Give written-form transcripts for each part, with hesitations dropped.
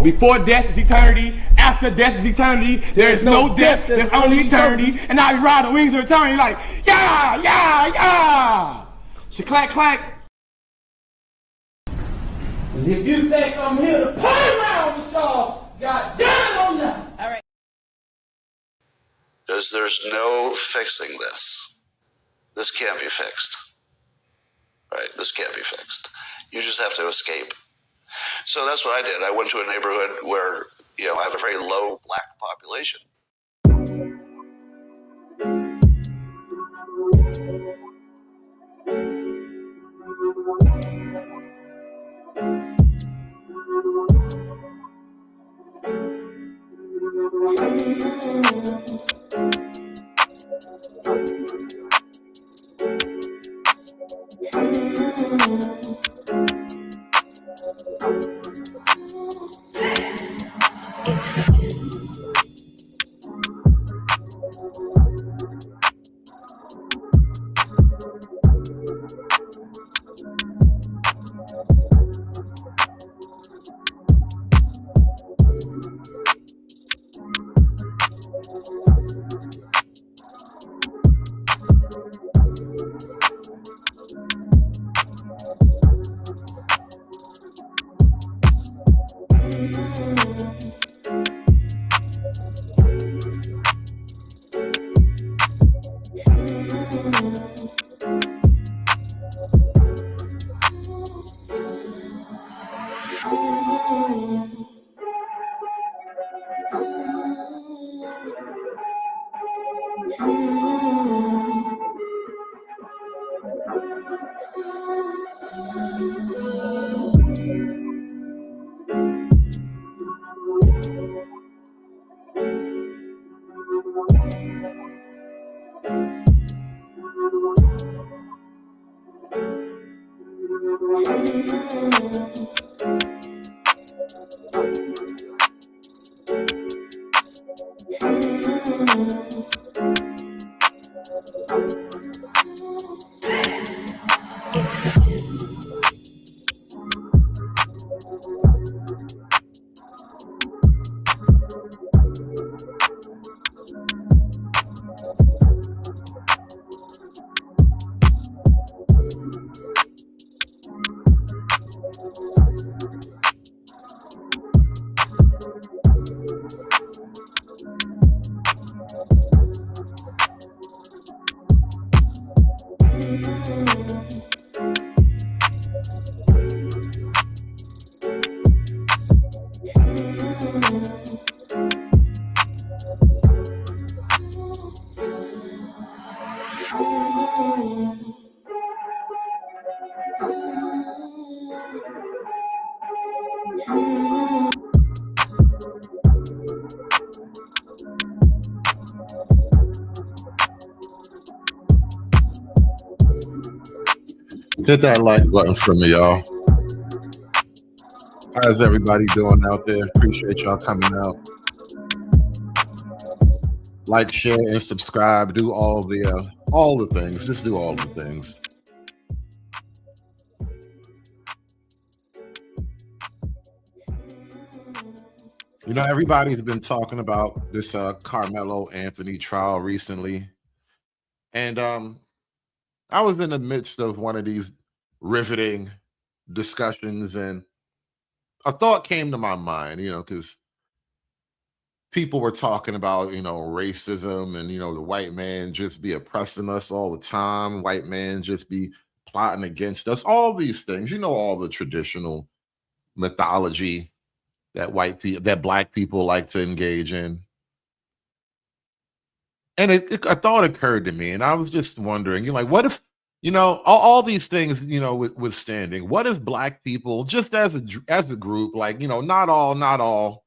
Before death is eternity. After death is eternity. There is no death. There's only eternity. And I be riding the wings of eternity like, yeah, yeah, yeah. Clack, clack. If you think I'm here to play around with y'all, God damn it, I'm not. All right. There's no fixing this. This can't be fixed. Right? This can't be fixed. You just have to escape. So that's what I did. I went to a neighborhood where, I have a very low black population. Hit that like button for me, y'all. How's everybody doing out there? Appreciate y'all coming out. Like, share, and subscribe. Do all the things. Just do all the things. Everybody's been talking about this Carmelo Anthony trial recently, and I was in the midst of one of these riveting discussions, and a thought came to my mind, because people were talking about, racism and, the white man just be oppressing us all the time. White man just be plotting against us, all these things, all the traditional mythology that black people like to engage in. And a thought occurred to me, and I was just wondering, what if, all these things, withstanding, what if black people, just as a group, like, not all,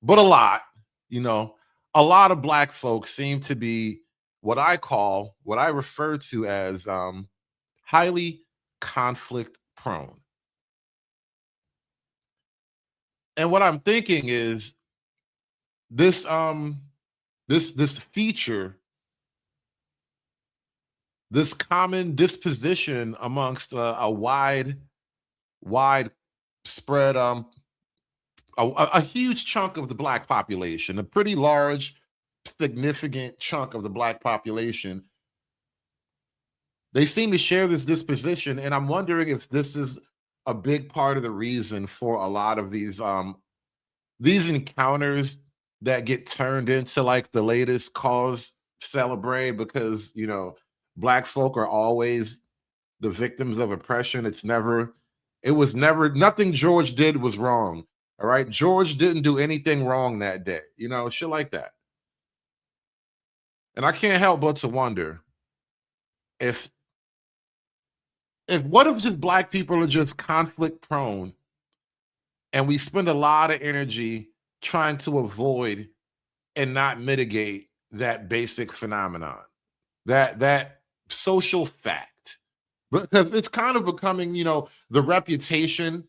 but a lot of black folks seem to be what I refer to as highly conflict prone. And what I'm thinking is this feature, this common disposition amongst a wide spread a huge chunk of the black population, a pretty large, significant chunk of the black population, they seem to share this disposition. And I'm wondering if this is a big part of the reason for a lot of these encounters that get turned into like the latest cause celebre, because black folk are always the victims of oppression. It was never nothing George did was wrong. All right. George didn't do anything wrong that day, shit like that. And I can't help but to wonder if what if just black people are just conflict prone and we spend a lot of energy trying to avoid and not mitigate that basic phenomenon, that social fact, because it's kind of becoming, the reputation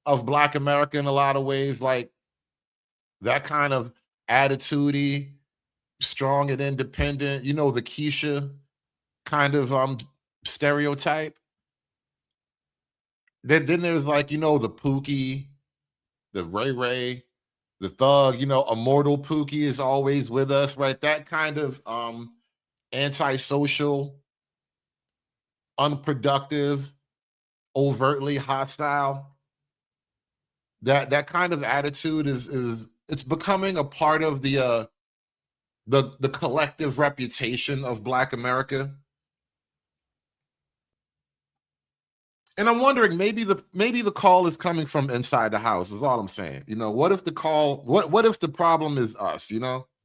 of Black America in a lot of ways, like that kind of attitude-y, strong and independent, the Keisha kind of stereotype. Then there's like, the Pookie, the Ray Ray, the thug, immortal Pookie is always with us, right? That kind of antisocial, unproductive, overtly hostile. That kind of attitude is it's becoming a part of the collective reputation of Black America. And I'm wondering, maybe the call is coming from inside the house, is all I'm saying. What if what if the problem is us,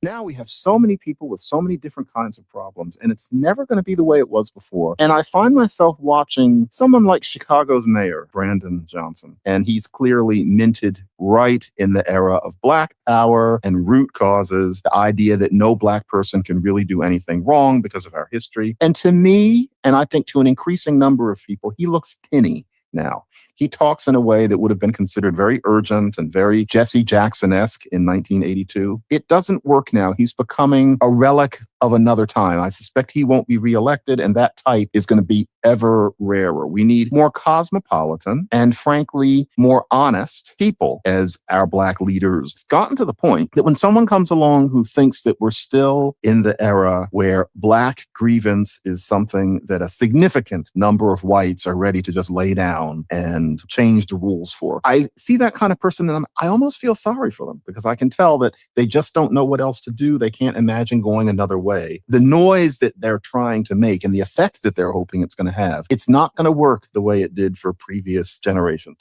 Now we have so many people with so many different kinds of problems, and it's never going to be the way it was before. And I find myself watching someone like Chicago's mayor, Brandon Johnson, and he's clearly minted right in the era of Black power and root causes, the idea that no Black person can really do anything wrong because of our history. And to me, and I think to an increasing number of people, he looks tinny now. He talks in a way that would have been considered very urgent and very Jesse Jackson-esque in 1982. It doesn't work now. He's becoming a relic of another time. I suspect he won't be reelected, and that type is going to be ever rarer. We need more cosmopolitan and, frankly, more honest people as our Black leaders. It's gotten to the point that when someone comes along who thinks that we're still in the era where Black grievance is something that a significant number of whites are ready to just lay down and change the rules for, I see that kind of person and I almost feel sorry for them, because I can tell that they just don't know what else to do. They can't imagine going another way. The noise that they're trying to make and the effect that they're hoping it's going to have, it's not going to work the way it did for previous generations.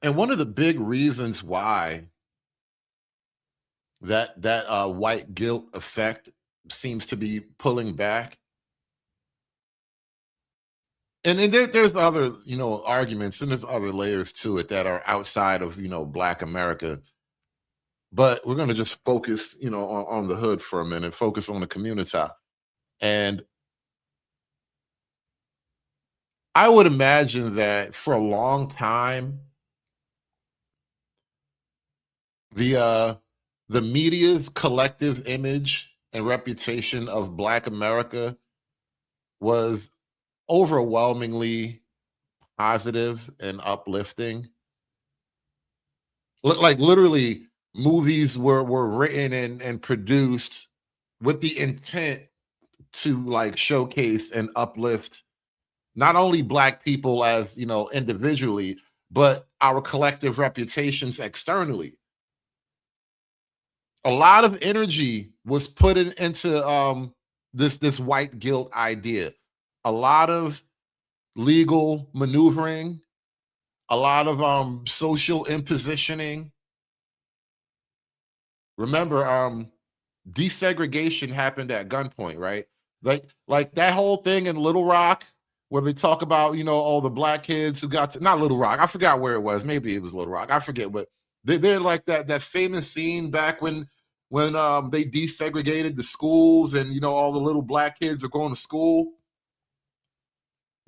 And one of the big reasons why that white guilt effect seems to be pulling back, and there's other arguments, and there's other layers to it that are outside of Black America. But we're going to just focus, on the hood for a minute, focus on the community. And I would imagine that for a long time, the media's collective image and reputation of Black America was overwhelmingly positive and uplifting. Like literally, movies were written and produced with the intent to like showcase and uplift not only Black people as individually, but our collective reputations externally. A lot of energy was put into this white guilt idea. A lot of legal maneuvering, a lot of social impositioning. Remember, desegregation happened at gunpoint, right? Like that whole thing in Little Rock where they talk about, all the Black kids who got to, not Little Rock, I forgot where it was. Maybe it was Little Rock. I forget, but they're like that famous scene back when they desegregated the schools and, all the little Black kids are going to school.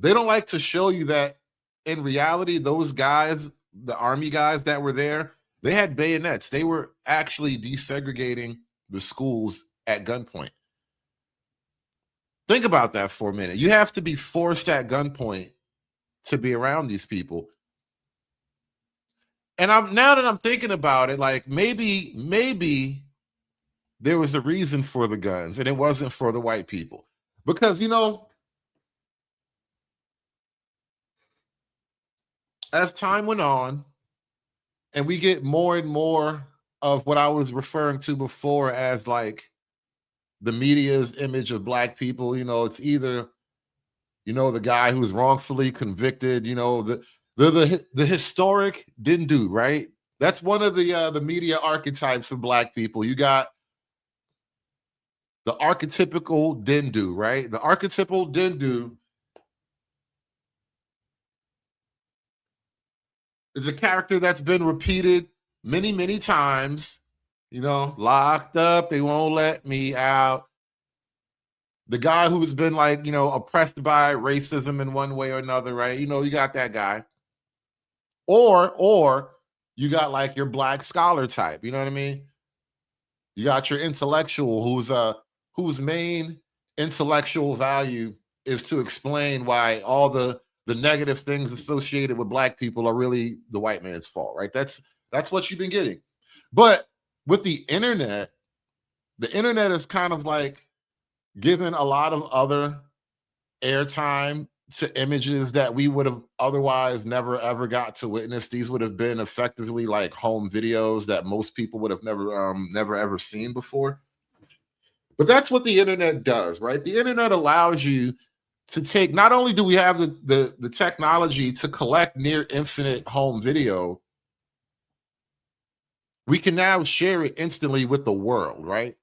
They don't like to show you that in reality, those guys, the Army guys that were there, they had bayonets. They were actually desegregating the schools at gunpoint. Think about that for a minute. You have to be forced at gunpoint to be around these people. And now that I'm thinking about it, like maybe there was a reason for the guns, and it wasn't for the white people. Because, as time went on, and we get more and more of what I was referring to before as like the media's image of black people, it's either, the guy who's wrongfully convicted, the historic didn't do, right? That's one of the media archetypes of black people. You got the archetypical didn't do, right? The archetypal didn't do is a character that's been repeated many, many times, locked up, they won't let me out. The guy who's been like, oppressed by racism in one way or another, right? You got that guy. Or you got like your black scholar type, you know what I mean? You got your intellectual whose main intellectual value is to explain why all the negative things associated with black people are really the white man's fault, right? That's what you've been getting. But with the internet is kind of like given a lot of other airtime to images that we would have otherwise never ever got to witness. These would have been effectively like home videos that most people would have never ever seen before. But that's what the internet does, right? The internet allows you to take, not only do we have the technology to collect near infinite home video, we can now share it instantly with the world, right?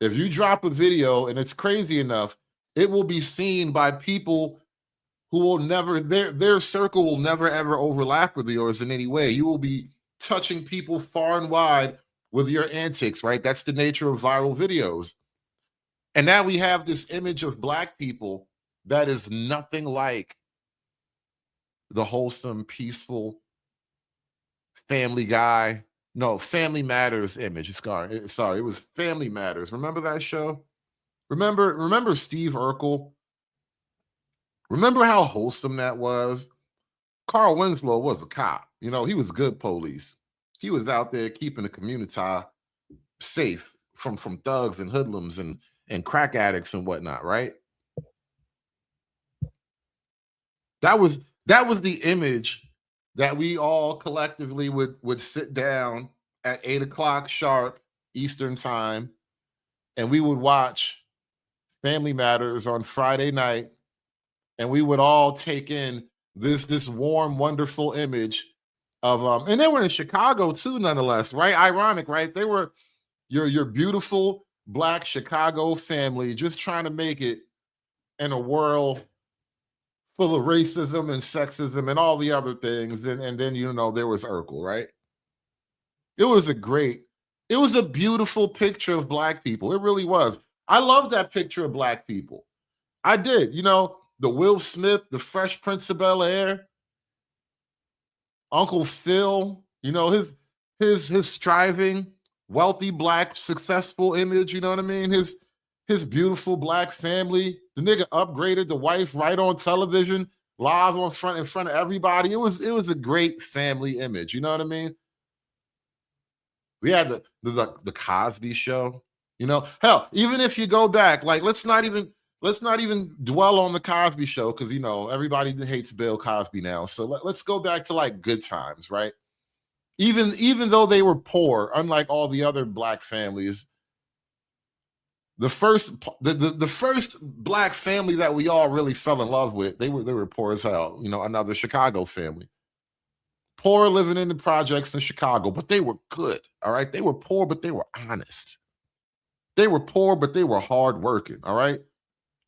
If you drop a video and it's crazy enough, it will be seen by people who will never, their circle will never ever overlap with yours in any way. You will be touching people far and wide with your antics, right? That's the nature of viral videos. And now we have this image of black people that is nothing like the wholesome, peaceful Family Guy. No, Family Matters image. Sorry, it was Family Matters. Remember that show? Remember Steve Urkel? Remember how wholesome that was? Carl Winslow was a cop. He was good police. He was out there keeping the community safe from thugs and hoodlums and crack addicts and whatnot, right? That was the image that we all collectively would sit down at 8:00 sharp Eastern time, and we would watch Family Matters on Friday night, and we would all take in this warm, wonderful image of and they were in Chicago too, nonetheless, right? Ironic, right? They were your beautiful Black Chicago family just trying to make it in a world full of racism and sexism and all the other things. And then, there was Urkel, right? It was a beautiful picture of Black people. It really was. I love that picture of Black people. I did. The Will Smith, the Fresh Prince of Bel-Air, Uncle Phil, his striving, wealthy Black successful image, you know what I mean? His beautiful Black family. The nigga upgraded the wife right on television, live in front of everybody. It was a great family image, you know what I mean? We had the Cosby Show, Hell, even if you go back, like let's not even dwell on the Cosby Show because everybody hates Bill Cosby now. So let's go back to like Good Times, right? Even though they were poor, unlike all the other Black families, the first Black family that we all really fell in love with, they were poor as hell. Another Chicago family, poor, living in the projects in Chicago, but they were good. All right, they were poor, but they were honest. They were poor, but they were hardworking. All right,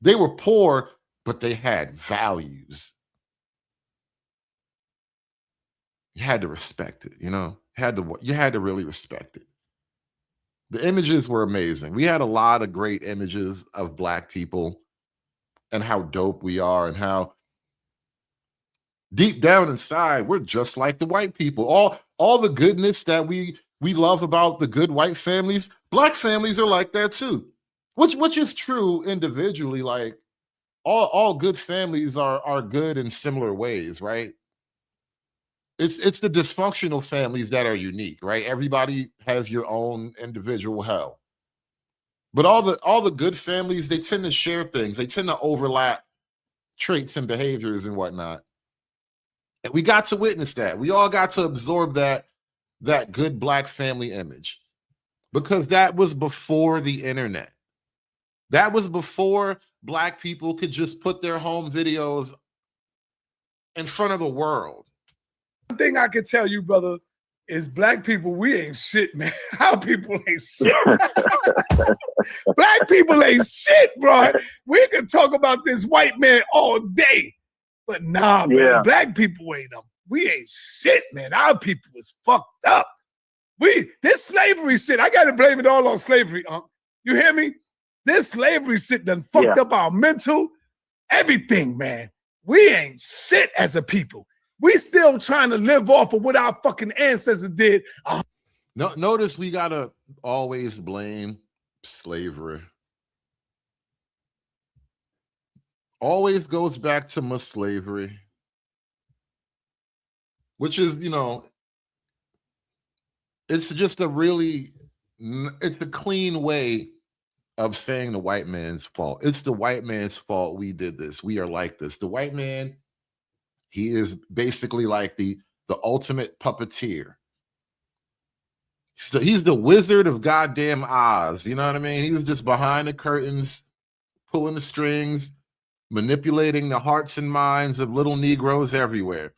they were poor, but they had values. You had to respect it. You had to really respect it. The images were amazing. We had a lot of great images of Black people and how dope we are and how deep down inside, we're just like the white people. All the goodness that we love about the good white families, Black families are like that too. Which is true individually. Like all good families are good in similar ways, right? It's the dysfunctional families that are unique, right? Everybody has your own individual hell. But all the good families, they tend to share things. They tend to overlap traits and behaviors and whatnot. And we got to witness that. We all got to absorb that good Black family image, because that was before the internet. That was before Black people could just put their home videos in front of the world. One thing I can tell you, brother, is Black people, we ain't shit, man. Our people ain't shit. Black people ain't shit, bro. We can talk about this white man all day, but nah, man, Black people ain't them. We ain't shit, man. Our people is fucked up. This slavery shit, I gotta blame it all on slavery, you hear me? This slavery shit done fucked up our mental, everything, man. We ain't shit as a people. We still trying to live off of what our fucking ancestors did. No, notice we gotta always blame slavery. Always goes back to slavery, which is, it's just it's a clean way of saying the white man's fault. It's the white man's fault. We did this. We are like this. The white man, he is basically like the ultimate puppeteer. He's the Wizard of goddamn Oz. You know what I mean? He was just behind the curtains, pulling the strings, manipulating the hearts and minds of little Negroes everywhere.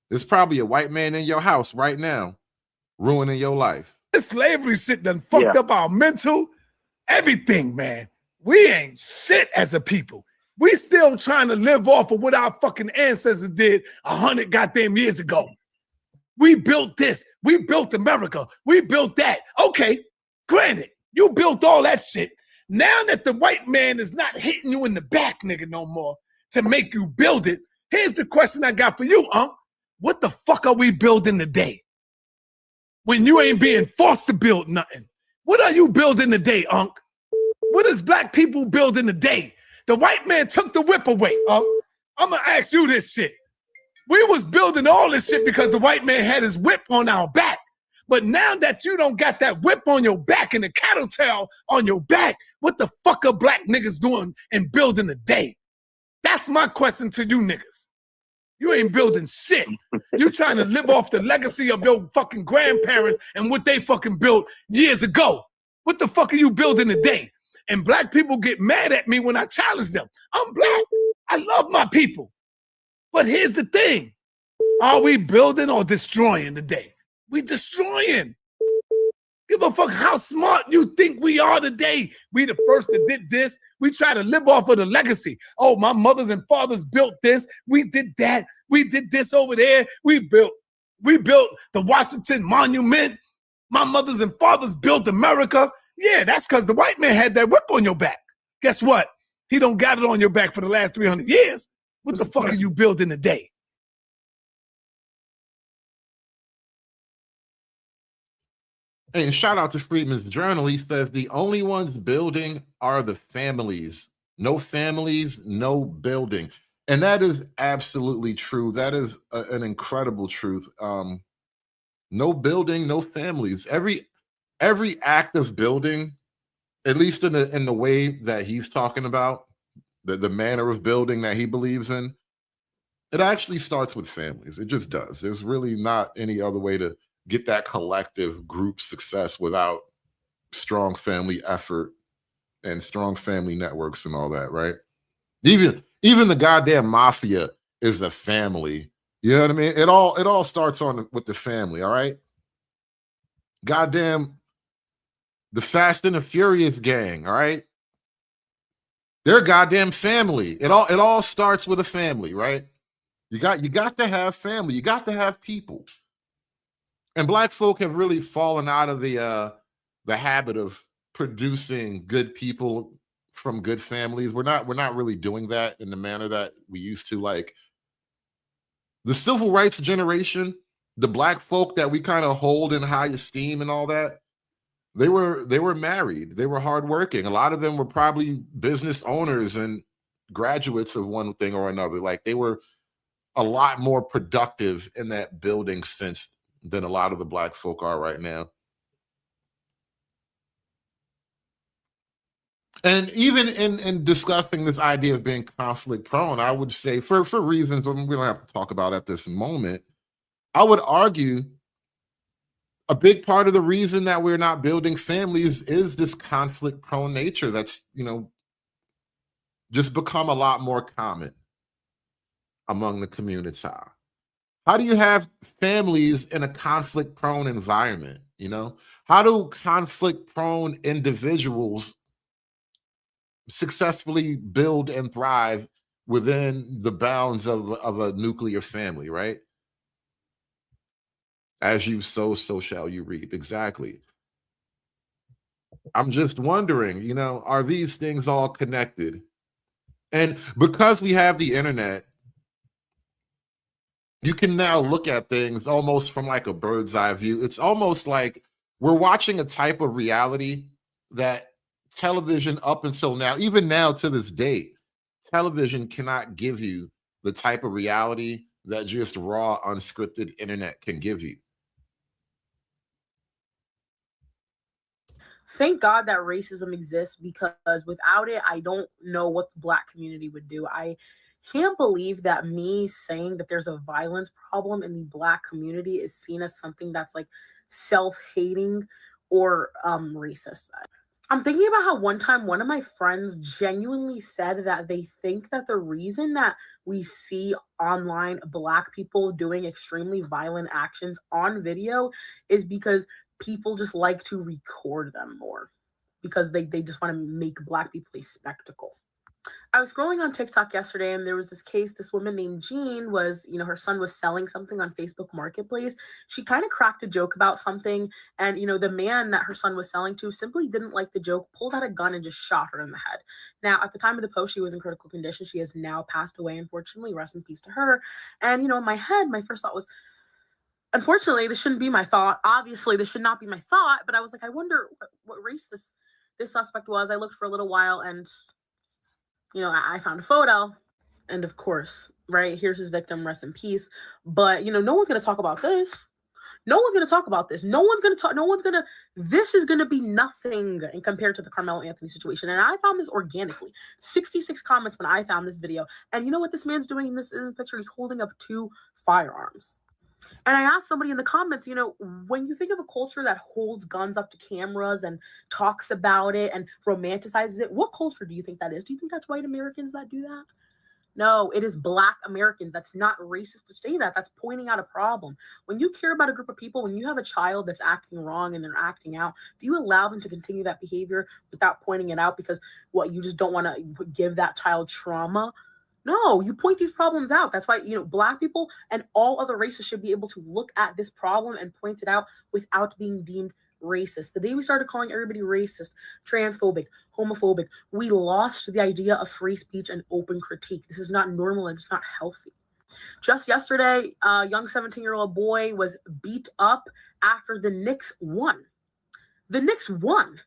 There's probably a white man in your house right now, ruining your life. This slavery shit done fucked up our mental, everything, man. We ain't shit as a people. We still trying to live off of what our fucking ancestors did 100 goddamn years ago. We built this. We built America. We built that. Okay, granted, you built all that shit. Now that the white man is not hitting you in the back, nigga, no more to make you build it, here's the question I got for you, What the fuck are we building today? When you ain't being forced to build nothing. What are you building today, Unc? What is Black people building today? The white man took the whip away, Unc. I'm gonna ask you this shit. We was building all this shit because the white man had his whip on our back. But now that you don't got that whip on your back and the cattle tail on your back, what the fuck are Black niggas doing and building today? That's my question to you niggas. You ain't building shit. You trying to live off the legacy of your fucking grandparents and what they fucking built years ago. What the fuck are you building today? And Black people get mad at me when I challenge them. I'm Black. I love my people. But here's the thing. Are we building or destroying today? We destroying. Give a fuck how smart you think we are today. We the first that did this. We try to live off of the legacy. Oh, my mothers and fathers built this. We did that. We did this over there. We built the Washington Monument. My mothers and fathers built America. Yeah, that's because the white man had that whip on your back. Guess what? He don't got it on your back for the last 300 years. What the fuck are you building today? Hey, and shout out to Freedman's Journal. He says the only ones building are the families. No families, no building. And that is absolutely true. That is an incredible truth. No building, no families. Every act of building, at least in the way that he's talking about, the manner of building that he believes in, it actually starts with families. It just does. There's really not any other way to get that collective group success without strong family effort and strong family networks and all that, right? Even the goddamn mafia is a family. You know what I mean? It all starts with the family, all right? Goddamn, the Fast and the Furious gang, all right? They're a goddamn family. It all starts with a family, right? You got to have family. You got to have people. And Black folk have really fallen out of the habit of producing good people from good families. We're not really doing that in the manner that we used to. Like the civil rights generation, the Black folk that we kind of hold in high esteem and all that, they were married. They were hardworking. A lot of them were probably business owners and graduates of one thing or another. Like they were a lot more productive in that building sense than a lot of the Black folk are right now. And even in discussing this idea of being conflict prone, I would say for reasons we don't have to talk about at this moment, I would argue a big part of the reason that we're not building families is this conflict prone nature that's, just become a lot more common among the community. How do you have families in a conflict prone environment? How do conflict prone individuals successfully build and thrive within the bounds of a nuclear family, right? As you sow, so shall you reap. Exactly. I'm just wondering, are these things all connected? And because we have the internet, you can now look at things almost from like a bird's eye view. It's almost like we're watching a type of reality that television up until now, even now to this day, television cannot give you the type of reality that just raw, unscripted internet can give you. Thank God that racism exists, because without it, I don't know what the Black community would do. I can't believe that me saying that there's a violence problem in the Black community is seen as something that's like self-hating or racist. I'm thinking about how one time one of my friends genuinely said that they think that the reason that we see online Black people doing extremely violent actions on video is because people just like to record them more, because they just want to make Black people a spectacle. I was scrolling on TikTok yesterday, and there was this case. This woman named Jean was, her son was selling something on Facebook Marketplace. She kind of cracked a joke about something, and, the man that her son was selling to simply didn't like the joke, pulled out a gun, and just shot her in the head. Now, at the time of the post, she was in critical condition. She has now passed away, unfortunately. Rest in peace to her. And, in my head, my first thought was, unfortunately, this shouldn't be my thought. Obviously, this should not be my thought. But I was like, I wonder what race this suspect was. I looked for a little while, and I found a photo, and of course, right, here's his victim, rest in peace. But, no one's going to talk about this. No one's going to talk about this. This is going to be nothing in compared to the Carmelo Anthony situation. And I found this organically. 66 comments when I found this video. And you know what this man's doing in this picture? He's holding up 2 firearms. And I asked somebody in the comments, when you think of a culture that holds guns up to cameras and talks about it and romanticizes it, what culture do you think that is? Do you think that's white Americans that do that? No, it is Black Americans. That's not racist to say that. That's pointing out a problem. When you care about a group of people, when you have a child that's acting wrong and they're acting out, do you allow them to continue that behavior without pointing it out because you just don't want to give that child trauma? No, you point these problems out. That's why, Black people and all other races should be able to look at this problem and point it out without being deemed racist. The day we started calling everybody racist, transphobic, homophobic, we lost the idea of free speech and open critique. This is not normal and it's not healthy. Just yesterday, a young 17-year-old boy was beat up after the Knicks won. The Knicks won.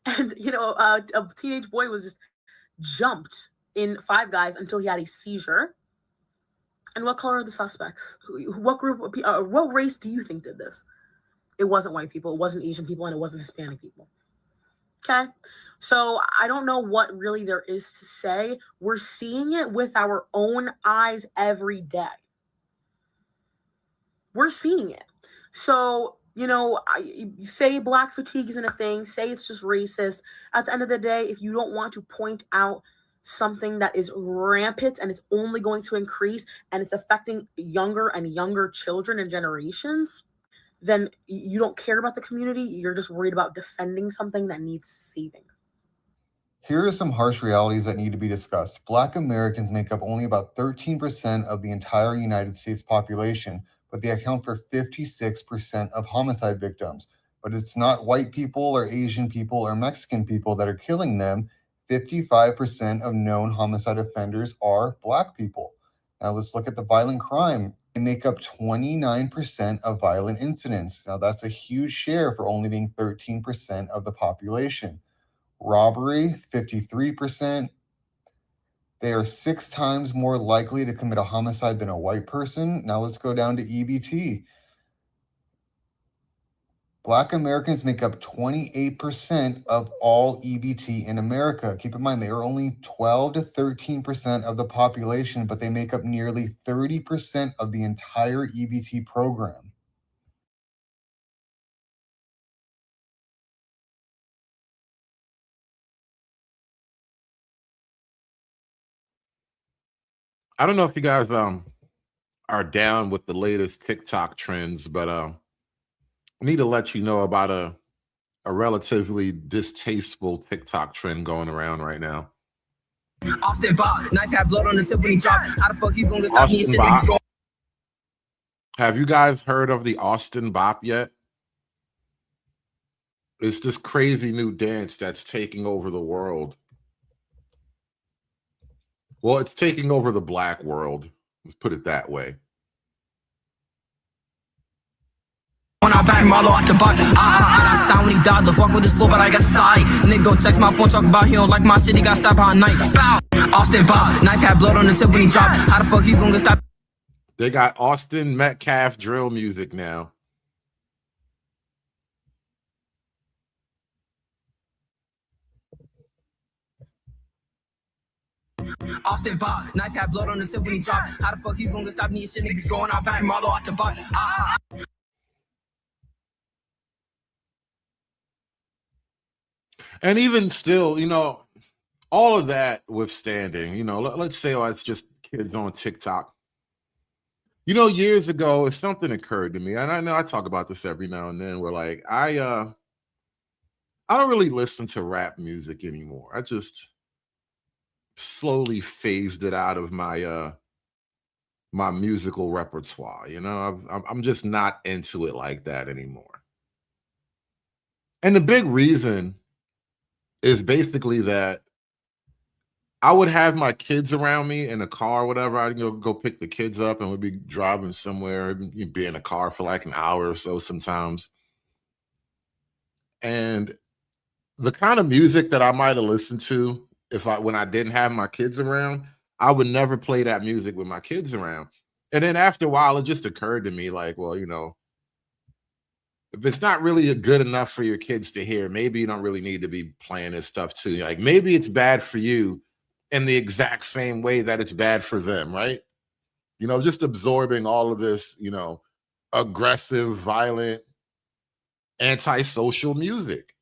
And, a teenage boy was just jumped in Five Guys until he had a seizure. And what color are the suspects? What group? What race do you think did this? It wasn't white people. It wasn't Asian people, and it wasn't Hispanic people. Okay, so I don't know what really there is to say. We're seeing it with our own eyes every day. We're seeing it. So, say Black fatigue isn't a thing. Say it's just racist. At the end of the day, if you don't want to point out something that is rampant and it's only going to increase and it's affecting younger and younger children and generations, then you don't care about the community. You're just worried about defending something that needs saving. Here are some harsh realities that need to be discussed. Black Americans make up only about 13% of the entire United States population, but they account for 56% of homicide victims. But it's not white people or Asian people or Mexican people that are killing them. 55% of known homicide offenders are Black people. Now let's look at the violent crime. They make up 29% of violent incidents. Now that's a huge share for only being 13% of the population. Robbery, 53%. They are 6 times more likely to commit a homicide than a white person. Now let's go down to EBT. Black Americans make up 28% of all EBT in America. Keep in mind, they are only 12 to 13% of the population, but they make up nearly 30% of the entire EBT program. I don't know if you guys are down with the latest TikTok trends, but I need to let you know about a relatively distasteful TikTok trend going around right now. Austin Bop, knife had blood on the tip when he dropped. How the fuck he's gonna stop me and shit? Have you guys heard of the Austin Bop yet? It's this crazy new dance that's taking over the world. Well, it's taking over the black world. Let's put it that way. When I back Marlo out the box, I sound when he died. The fuck with his flow, but I got side. Nigga text my phone, talk about he don't like my shit. He got stopped by a knife. Austin Bop, knife had blood on the tip when he dropped. How the fuck he's gonna stop? They got Austin Metcalf drill music now. Austin Bop, knife had blood on the tip when he dropped. How the fuck he's gonna stop me and shit? Niggas going out back Marlo out the box. And even still, you know, all of that withstanding, you know, let's say, oh, it's just kids on TikTok. You know, years ago, if something occurred to me, and I know I talk about this every now and then, where like I don't really listen to rap music anymore. I just slowly phased it out of my my musical repertoire. You know, I'm just not into it like that anymore. And the big reason is basically that I would have my kids around me in a car or whatever. I'd go pick the kids up and we'd be driving somewhere, you'd be in a car for like an hour or so sometimes. And the kind of music that I might have listened to when I didn't have my kids around, I would never play that music with my kids around. And then after a while, it just occurred to me like, well, you know, if it's not really good enough for your kids to hear, maybe you don't really need to be playing this stuff too. Like maybe it's bad for you in the exact same way that it's bad for them, right? You know, just absorbing all of this, you know, aggressive, violent, antisocial music.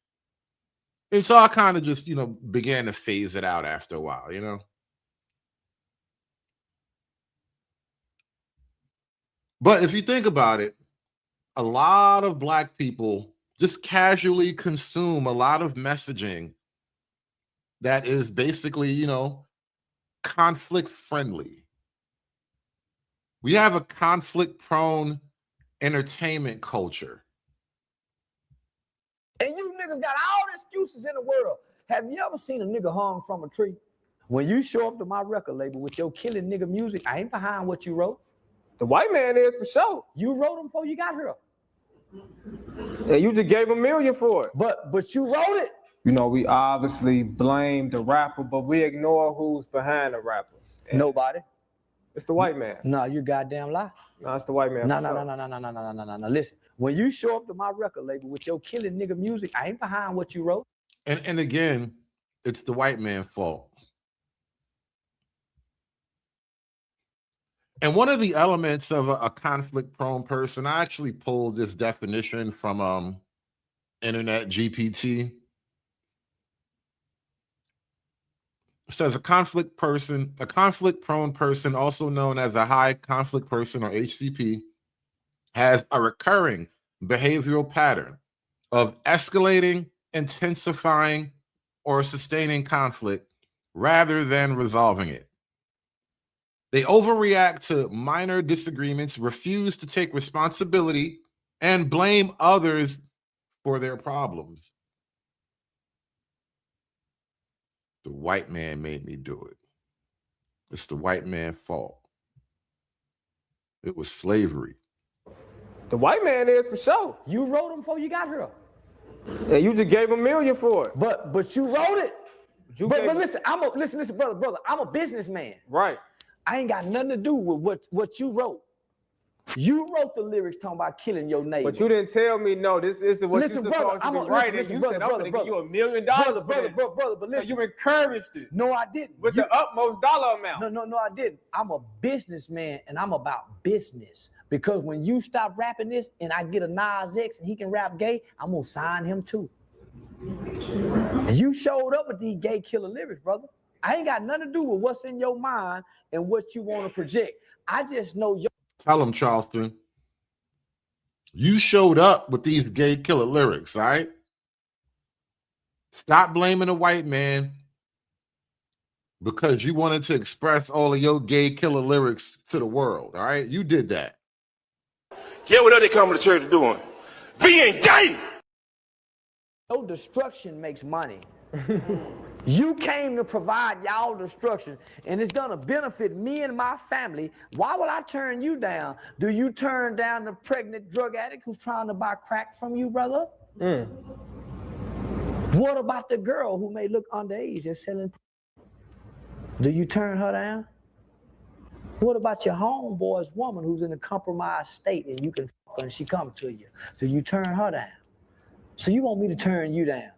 And so I kind of just, you know, began to phase it out after a while, you know? But if you think about it, a lot of Black people just casually consume a lot of messaging that is basically, you know, conflict friendly. We have a conflict prone entertainment culture. And you niggas got all the excuses in the world. Have you ever seen a nigga hung from a tree? When you show up to my record label with your killing nigga music, I ain't behind what you wrote. The white man is for sure. You wrote them before you got here. And you just gave $1 million for it. But you wrote it. You know, we obviously blame the rapper, but we ignore who's behind the rapper. And nobody. It's the white man. Nah, you goddamn lie. No, it's the white man. No. Listen, when you show up to my record label with your killing nigga music, I ain't behind what you wrote. And again, it's the white man's fault. And one of the elements of a conflict-prone person, I actually pulled this definition from Internet GPT. It says a conflict-prone person, also known as a high conflict person or HCP, has a recurring behavioral pattern of escalating, intensifying, or sustaining conflict rather than resolving it. They overreact to minor disagreements, refuse to take responsibility, and blame others for their problems. The white man made me do it. It's the white man's fault. It was slavery. The white man is for sure. You wrote them before you got here. And you just gave $1 million for it. But you wrote it. But listen, listen, brother. I'm a businessman. Right. I ain't got nothing to do with what you wrote. You wrote the lyrics talking about killing your neighbor. But you didn't tell me, no, this is what you're supposed to be writing. You said, I'm going to give you $1 million for this. Brother, but listen. So you encouraged it. No, I didn't. With the utmost dollar amount. No, I didn't. I'm a businessman, and I'm about business. Because when you stop rapping this, and I get a Nas X, and he can rap gay, I'm going to sign him too. And you showed up with these gay killer lyrics, brother. I ain't got nothing to do with what's in your mind and what you want to project. I just know your... Tell him, Charleston. You showed up with these gay killer lyrics, all right? Stop blaming the white man because you wanted to express all of your gay killer lyrics to the world, all right? You did that. Yeah, what are they coming to church doing? Being gay! No destruction makes money. You came to provide y'all destruction, and it's gonna benefit me and my family. Why would I turn you down? Do you turn down the pregnant drug addict who's trying to buy crack from you, brother? What about the girl who may look underage and selling? Do you turn her down? What about your homeboy's woman who's in a compromised state and you can fuck her and she come to you? Do you turn her down? So you want me to turn you down?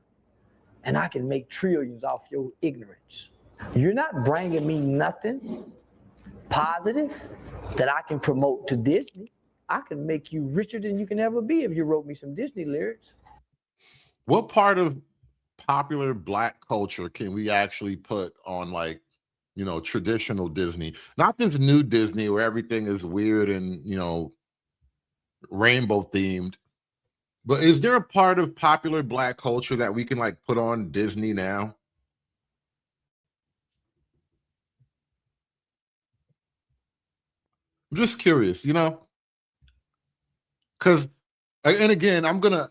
And I can make trillions off your ignorance. You're not bringing me nothing positive that I can promote to Disney. I can make you richer than you can ever be if you wrote me some Disney lyrics. What part of popular Black culture can we actually put on, like, you know, traditional Disney? Not this new Disney where everything is weird and, you know, rainbow themed. But is there a part of popular Black culture that we can, like, put on Disney now? I'm just curious, you know? Because, and again, I'm going to,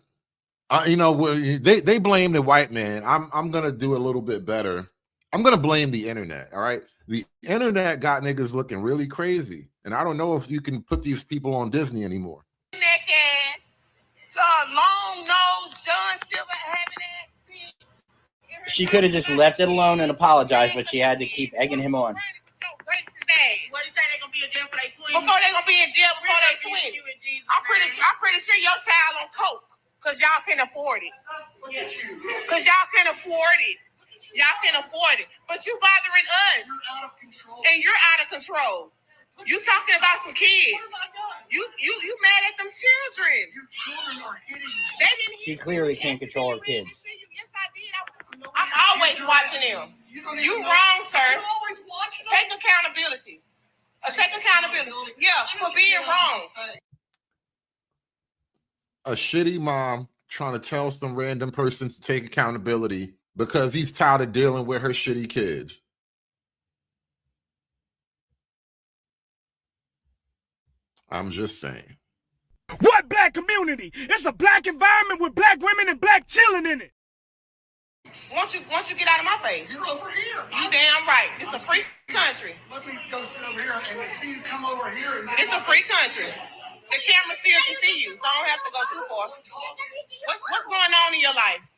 you know, they blame the white man. I'm going to do a little bit better. I'm going to blame the internet, all right? The internet got niggas looking really crazy. And I don't know if you can put these people on Disney anymore. Long nose, John Silver having that bitch. She could have just left it alone and apologized, but she had to keep egging him on. What do you say they gonna be in jail for their twins? Before they gonna be in jail before they twins. I'm pretty sure your child on coke, cause y'all can afford it. Cause y'all can afford it. Y'all can afford it. But you bothering us. You're out of control. And you're out of control. You talking about some kids. You mad at them children. Your children are hitting you. They didn't hit She clearly can't control her kids. Yes, I did. I'm always watching them. You wrong, sir. Take accountability. Take accountability. Yeah, for being wrong. A shitty mom trying to tell some random person to take accountability because he's tired of dealing with her shitty kids. I'm just saying. What Black community? It's a Black environment with Black women and Black children in it. Won't you get out of my face? You're over here. You damn right. It's a free country. Let me go sit over here and see you come over here. And it's a free country. The camera still can see you, so I don't have to go too far. What's going on in your life?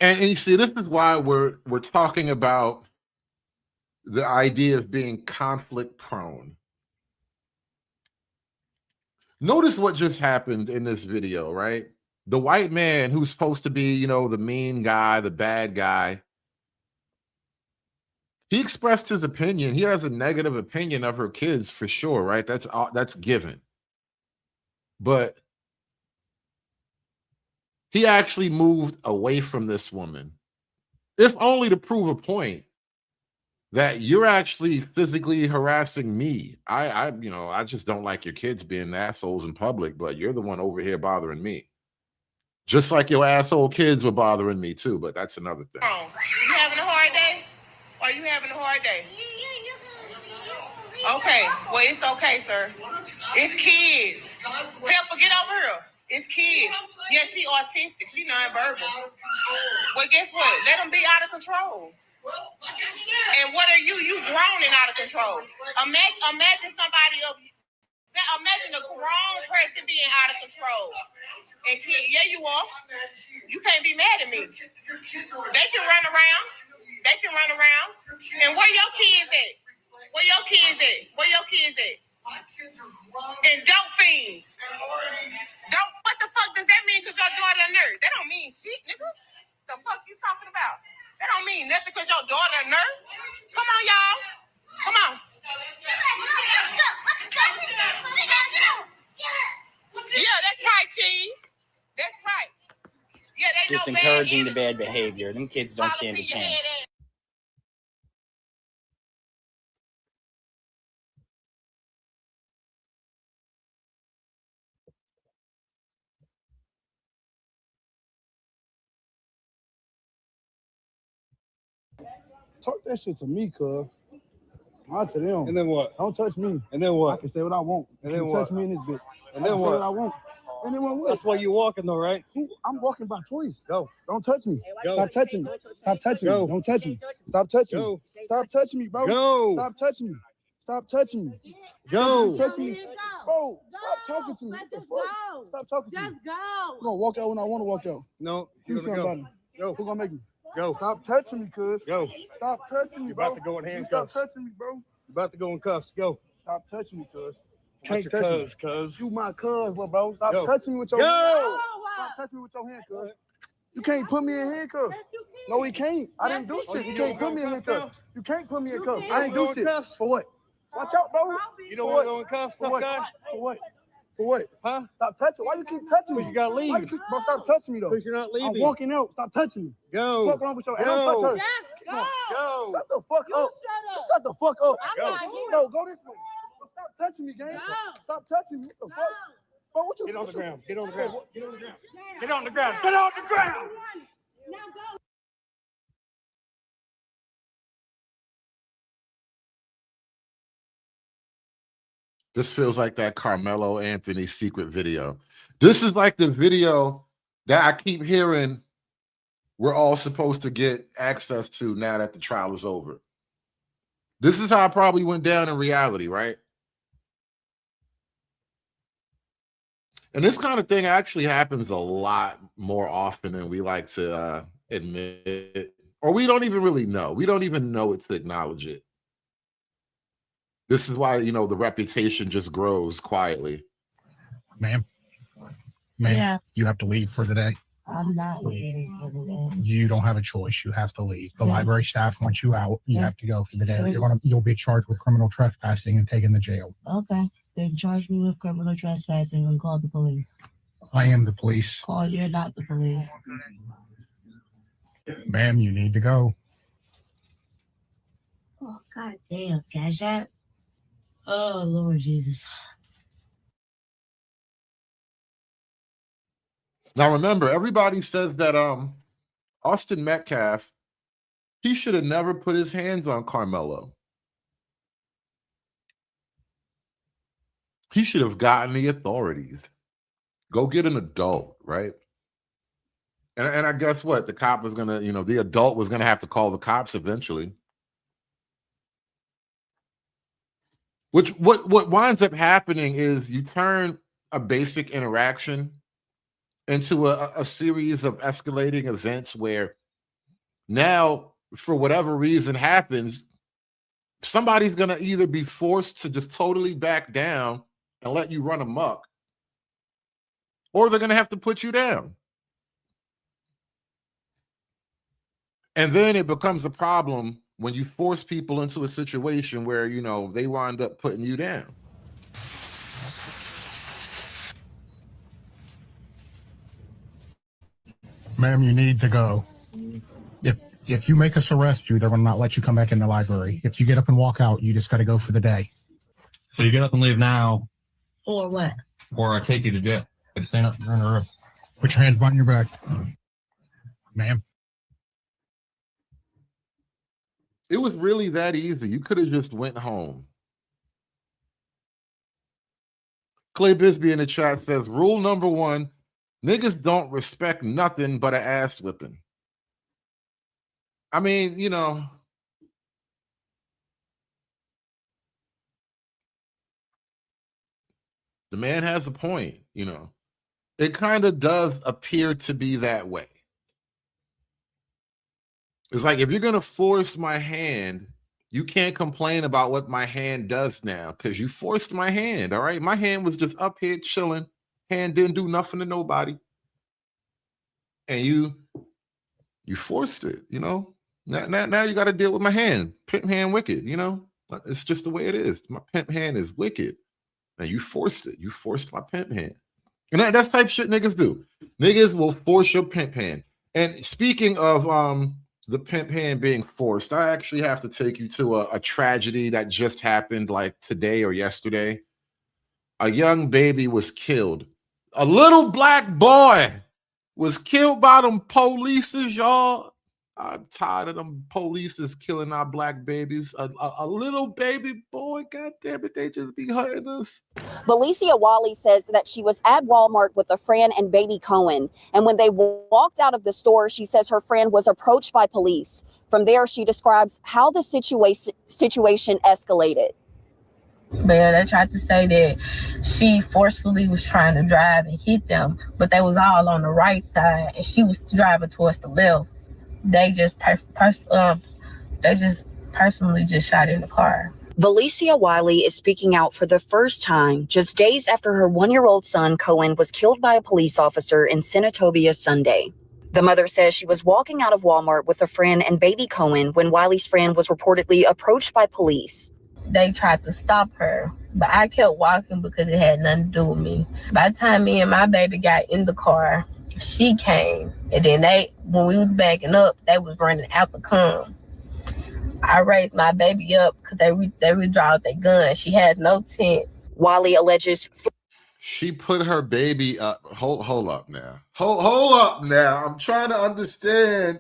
And you see, this is why we're talking about the idea of being conflict prone. Notice what just happened in this video, right? The white man who's supposed to be, you know, the mean guy, the bad guy, he expressed his opinion. He has a negative opinion of her kids for sure, right? That's given. But he actually moved away from this woman, if only to prove a point that you're actually physically harassing me. I just don't like your kids being assholes in public, but you're the one over here bothering me. Just like your asshole kids were bothering me too, but that's another thing. You having a hard day? Are you having a hard day? Okay, well, it's okay, sir. It's kids. Pepper, get over here. It's kids. Yeah, she autistic. She nonverbal. Well, guess what? Let them be out of control. And what are you? You grown and out of control. Imagine somebody of Now imagine a grown person being out of control. And yeah, you are. You can't be mad at me. They can run around. They can run around. And where your kids at? Where your kids at? Where your kids at? And dope fiends. Dope. What the fuck does that mean? Because your daughter a nurse? That don't mean shit, nigga. The fuck you talking about? That don't mean nothing because your daughter a nurse. Come on, y'all. Come on. Let's go. Yeah, that's right, Cheese. That's right. Yeah, they Just know encouraging the bad bad behavior. Them kids don't stand a chance. Talk that shit to me, cuz. Not to them. And then what? Don't touch me. And then what? I can say what I want. And You then can what? touch me in this bitch. And I then can say what? what I want. And then what? That's why you're walking though, right? I'm walking by choice. Go. Don't touch me. Go. Stop touching me. Stop touching Go. me. Don't touch me. Stop touching Go. me. Stop touching me, bro. Go. Stop touching me. Stop touching me. Go. You touch me. Bro, stop talking to me. What the fuck? Stop talking to me. Just go. I'm gonna walk out when I want to walk out. No, Do you're gonna something go. about it. Go. Who gonna make me? Go. Stop touching me, cuz. Go. Stop touching me, You're bro. about to go in You handcuffs. Stop touching me, bro. You're about to go in cuffs. Go. Stop touching me, cuz. What's your cuz, cuz? You my cuz, bro. Stop Go. touching me with your Go. hand. Stop touching me with your hand, cuz. You can't put me in handcuffs. No, he can't. I didn't do shit. You can't put me in handcuffs. You can't put me in cuffs. I didn't do shit. For what? Watch out, bro. You don't want to go in cuffs, For tough what? guy? For what? For what? Huh? Stop touching. Why you keep touching me? Because you gotta leave. Why you keep, bro, stop touching me though. Because you're not leaving. I'm walking out. Stop touching me. Go. What's wrong with your? Go. Don't touch her. Just go. Go. Shut the fuck up. Shut up. Shut the fuck up. I'm Go. not here. No, go this way. Stop touching me, gang. No. Stop touching me. What the fuck? Bro, what you? Get on the ground. Get on the ground. Get on the ground. Damn. Get on the ground. Get on the ground. Now go. This feels like that Carmelo Anthony secret video. This is like the video that I keep hearing we're all supposed to get access to now that the trial is over. This is how it probably went down in reality, right? And this kind of thing actually happens a lot more often than we like to admit, or we don't even really know. We don't even know it to acknowledge it. This is why, you know, the reputation just grows quietly. Ma'am, Yeah. you have to leave for the day. I'm not leaving for the day. You don't have a choice. You have to leave. The Yeah. library staff wants you out. You Yeah. have to go for the day. Yeah. You'll be charged with criminal trespassing and taken to jail. Okay. They charged me with criminal trespassing and called the police. I am the police. Call you're not the police. Ma'am, you need to go. Oh, god damn, Cash App. Oh, Lord Jesus. Now remember, everybody says that Austin Metcalf, he should have never put his hands on Carmelo. He should have gotten the authorities. Go get an adult, right? And I guess what? The cop was gonna, you know, the adult was gonna have to call the cops eventually. Which what winds up happening is you turn a basic interaction into a series of escalating events where now, for whatever reason happens, somebody's going to either be forced to just totally back down and let you run amok, or they're going to have to put you down. And then it becomes a problem when you force people into a situation where, you know, they wind up putting you down. Ma'am, you need to go. If you make us arrest you, they're going to not let you come back in the library. If you get up and walk out, you just got to go for the day. So you get up and leave now, Or what? or I take you to jail. If stand up and run the roof. Put your hands behind your back. Ma'am. It was really that easy. You could have just went home. Clay Bisbee in the chat says, rule number 1, niggas don't respect nothing but an ass whipping. I mean, you know, The man has a point, you know. It kind of does appear to be that way. It's like, if you're going to force my hand, you can't complain about what my hand does now because you forced my hand, all right? My hand was just up here chilling. Hand didn't do nothing to nobody. And you forced it, you know? Now you got to deal with my hand. Pimp hand wicked, you know? It's just the way it is. My pimp hand is wicked. And you forced it. You forced my pimp hand. And that's type shit niggas do. Niggas will force your pimp hand. And speaking of the pimp hand being forced, I actually have to take you to a tragedy that just happened like today or yesterday. A young baby was killed. A little black boy was killed by them polices, y'all. I'm tired of them polices killing our black babies. A little baby boy, God damn it, they just be hurting us. Valicia Wally says that she was at Walmart with a friend and baby Cohen. And when they walked out of the store, she says her friend was approached by police. From there, she describes how the situation escalated. But they tried to say that she forcefully was trying to drive and hit them, but they was all on the right side and she was driving towards the left. They just personally just shot in the car. Valicia Wiley is speaking out for the first time just days after her 1-year-old son, Cohen, was killed by a police officer in Senatobia Sunday. The mother says she was walking out of Walmart with a friend and baby Cohen when Wiley's friend was reportedly approached by police. They tried to stop her, but I kept walking because it had nothing to do with me. By the time me and my baby got in the car, she came, and then when we was backing up, they was running out the come. I raised my baby up because they withdrawed their gun. She had no tent. Wiley alleges she put her baby up. Hold up now. Hold up now. I'm trying to understand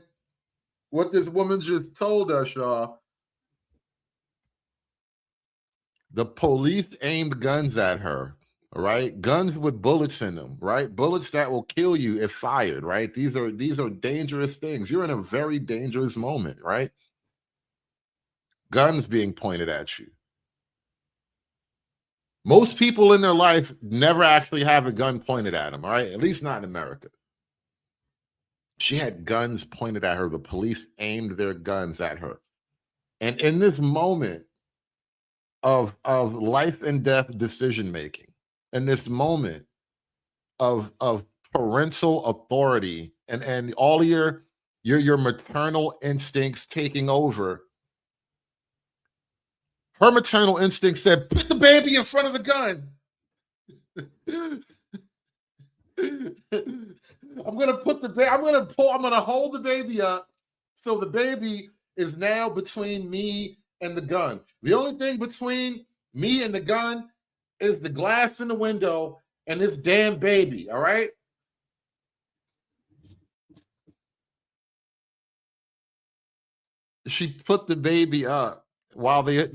what this woman just told us, y'all. The police aimed guns at her. Right, guns with bullets in them, right? Bullets that will kill you if fired, right? These are dangerous things. You're in a very dangerous moment, right? Guns being pointed at you. Most people in their life never actually have a gun pointed at them, all right? At least not in America. She had guns pointed at her. The police aimed their guns at her. And in this moment of life and death decision making, in this moment of parental authority and all your maternal instincts taking over, her maternal instinct said, put the baby in front of the gun. I'm gonna hold the baby up so the baby is now between me and the gun. The only thing between me and the gun is the glass in the window and this damn baby, all right? She put the baby up while they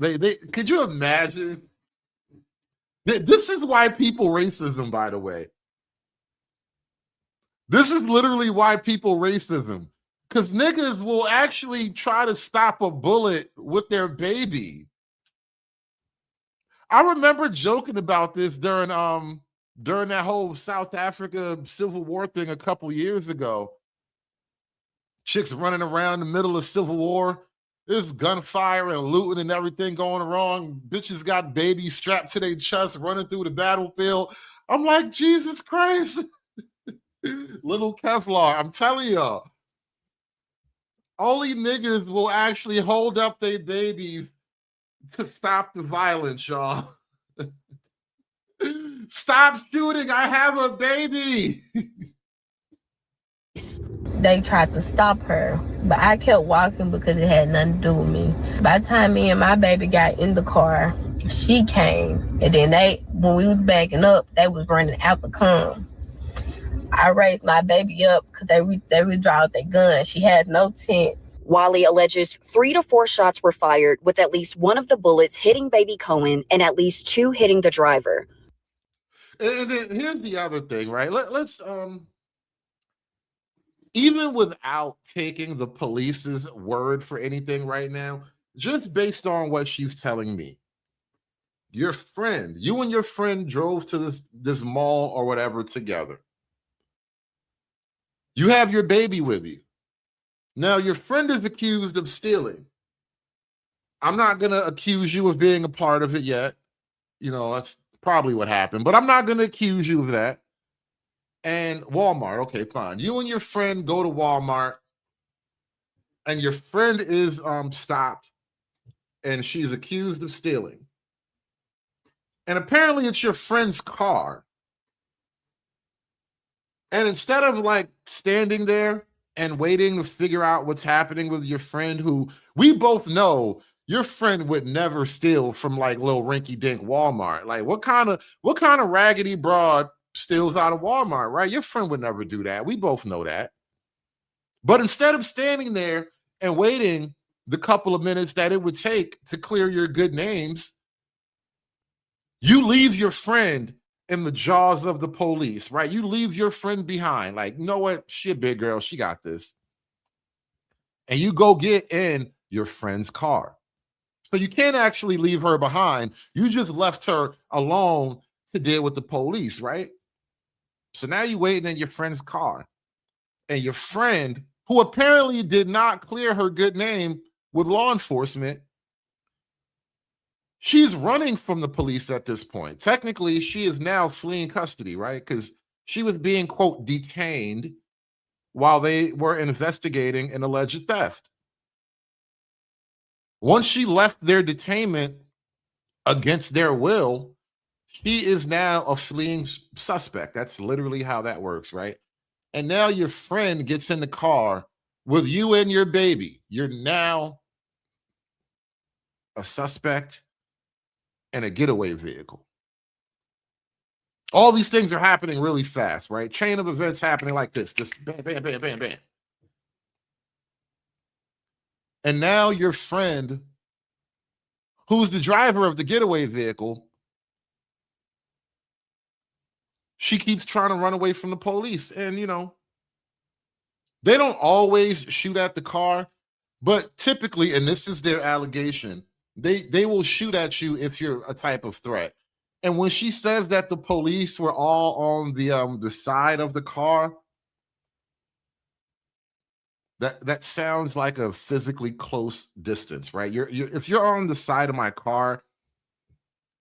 could you imagine? This is why people racism, by the way. This is literally why people racism. Because niggas will actually try to stop a bullet with their baby. I remember joking about this during that whole South Africa Civil War thing a couple years ago. Chicks running around in the middle of Civil War. There's gunfire and looting and everything going wrong. Bitches got babies strapped to their chest running through the battlefield. I'm like, Jesus Christ. Little Kevlar. I'm telling y'all. Only niggas will actually hold up their babies to stop the violence, y'all. Stop shooting. I have a baby. They tried to stop her, but I kept walking because it had nothing to do with me. By the time me and my baby got in the car, she came, and then when we was backing up, they was running out the come. I raised my baby up because they withdrawed their gun. She had no tent. Wiley alleges 3 to 4 shots were fired, with at least one of the bullets hitting baby Cohen and at least 2 hitting the driver. And then here's the other thing, right? Let's even without taking the police's word for anything right now, just based on what she's telling me, you and your friend drove to this mall or whatever together. You have your baby with you. Now, your friend is accused of stealing. I'm not going to accuse you of being a part of it yet. You know, that's probably what happened, but I'm not going to accuse you of that. And Walmart, okay, fine. You and your friend go to Walmart, and your friend is stopped, and she's accused of stealing. And apparently it's your friend's car. And instead of like standing there and waiting to figure out what's happening with your friend, who we both know your friend would never steal from like little rinky-dink Walmart. Like what kind of raggedy broad steals out of Walmart, right? Your friend would never do that. We both know that. But instead of standing there and waiting the couple of minutes that it would take to clear your good names, you leave your friend in the jaws of the police, right? You leave your friend behind. Like, you know what? She a big girl. She got this. And you go get in your friend's car. So you can't actually leave her behind. You just left her alone to deal with the police, right? So now you're waiting in your friend's car. And your friend, who apparently did not clear her good name with law enforcement, she's running from the police at this point. Technically, she is now fleeing custody, right? Because she was being, quote, detained while they were investigating an alleged theft. Once she left their detainment against their will, she is now a fleeing suspect. That's literally how that works, right? And now your friend gets in the car with you and your baby. You're now a suspect and a getaway vehicle. All these things are happening really fast, right? Chain of events happening like this, just bam, bam, bam, bam, bam. And now your friend, who's the driver of the getaway vehicle, she keeps trying to run away from the police. And, you know, they don't always shoot at the car, but typically, and this is their allegation, they will shoot at you if you're a type of threat. And when she says that the police were all on the side of the car, that sounds like a physically close distance, right? If you're on the side of my car,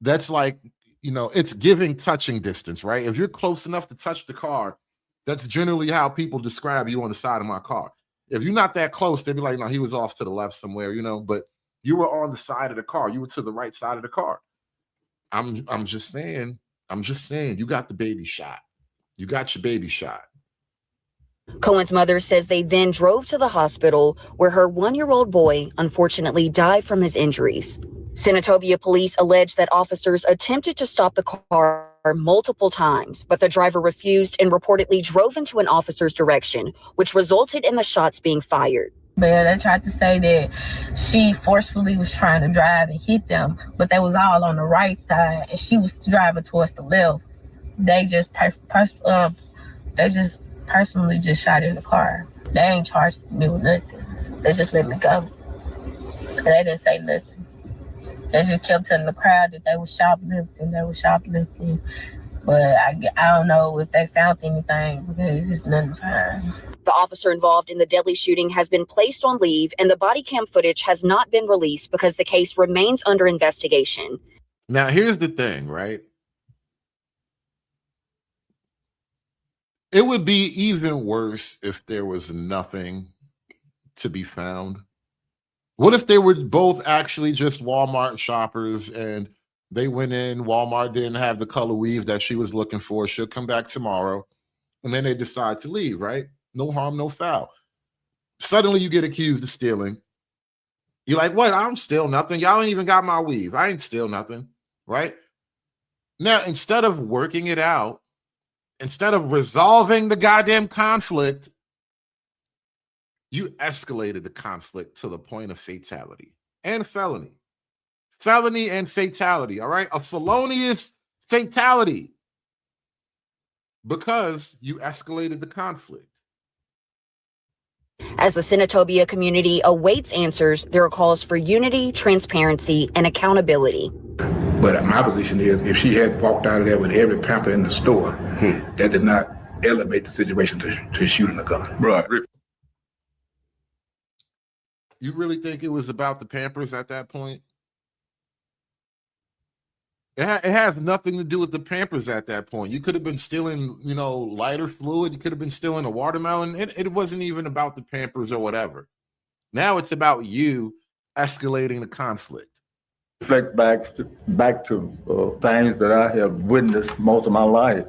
that's like, you know, it's giving touching distance, right? If you're close enough to touch the car, that's generally how people describe you on the side of my car. If you're not that close, they'd be like, no, he was off to the left somewhere, you know, but you were on the side of the car. You were to the right side of the car. I'm just saying, you got the baby shot. You got your baby shot. Cohen's mother says they then drove to the hospital where her 1-year-old boy unfortunately died from his injuries. Senatobia police allege that officers attempted to stop the car multiple times, but the driver refused and reportedly drove into an officer's direction, which resulted in the shots being fired. But they tried to say that she forcefully was trying to drive and hit them, but they was all on the right side and she was driving towards the left. They just personally just shot in the car. They ain't charged me with nothing. They just let me go. They didn't say nothing. They just kept telling the crowd that they were shoplifting. But I don't know if they found anything because it's nothing fine. The officer involved in the deadly shooting has been placed on leave, and the body cam footage has not been released because the case remains under investigation. Now, here's the thing, right? It would be even worse if there was nothing to be found. What if they were both actually just Walmart shoppers and they went in, Walmart didn't have the color weave that she was looking for, she'll come back tomorrow, and then they decide to leave, right? No harm, no foul. Suddenly you get accused of stealing. You're like, what? I don't steal nothing. Y'all ain't even got my weave. I ain't steal nothing, right? Now, instead of working it out, instead of resolving the goddamn conflict, you escalated the conflict to the point of fatality and felony. Felony and fatality, all right? A felonious fatality because you escalated the conflict. As the Senatobia community awaits answers, there are calls for unity, transparency, and accountability. But my position is, if she had walked out of there with every pamper in the store, that did not elevate the situation to shooting a gun. Right. You really think it was about the Pampers at that point? It has nothing to do with the Pampers at that point. You could have been stealing, lighter fluid. You could have been stealing a watermelon. It wasn't even about the Pampers or whatever. Now it's about you escalating the conflict. Reflect back to things that I have witnessed most of my life.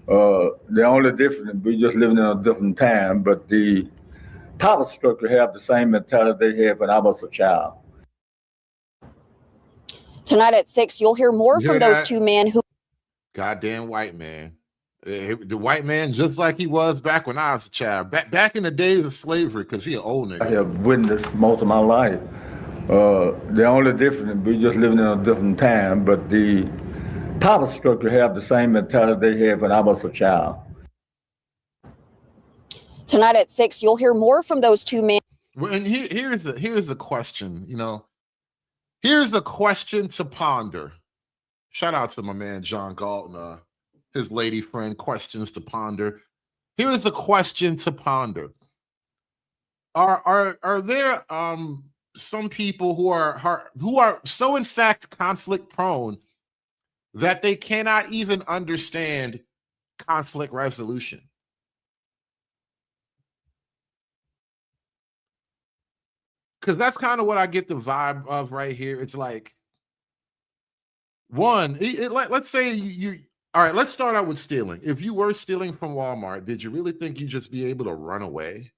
The only difference, we just living in a different time, but the power structure have the same mentality they had when I was a child. Tonight at 6, you'll hear more from those two men who... Goddamn white man. The white man, just like he was back when I was a child. Back in the days of slavery, because he an old nigga. I have witnessed most of my life. The only difference, we just living in a different time, but the power structure have the same mentality they had when I was a child. Tonight at 6, you'll hear more from those two men. Well, and here's the question, Here's the question to ponder. Shout out to my man John Galton, his lady friend, Questions to Ponder. Here's the question to ponder. Are there some people who are so in fact conflict prone that they cannot even understand conflict resolution? Because that's kind of what I get the vibe of right here. It's like, one, let's say you all right, let's start out with stealing. If you were stealing from Walmart, did you really think you'd just be able to run away?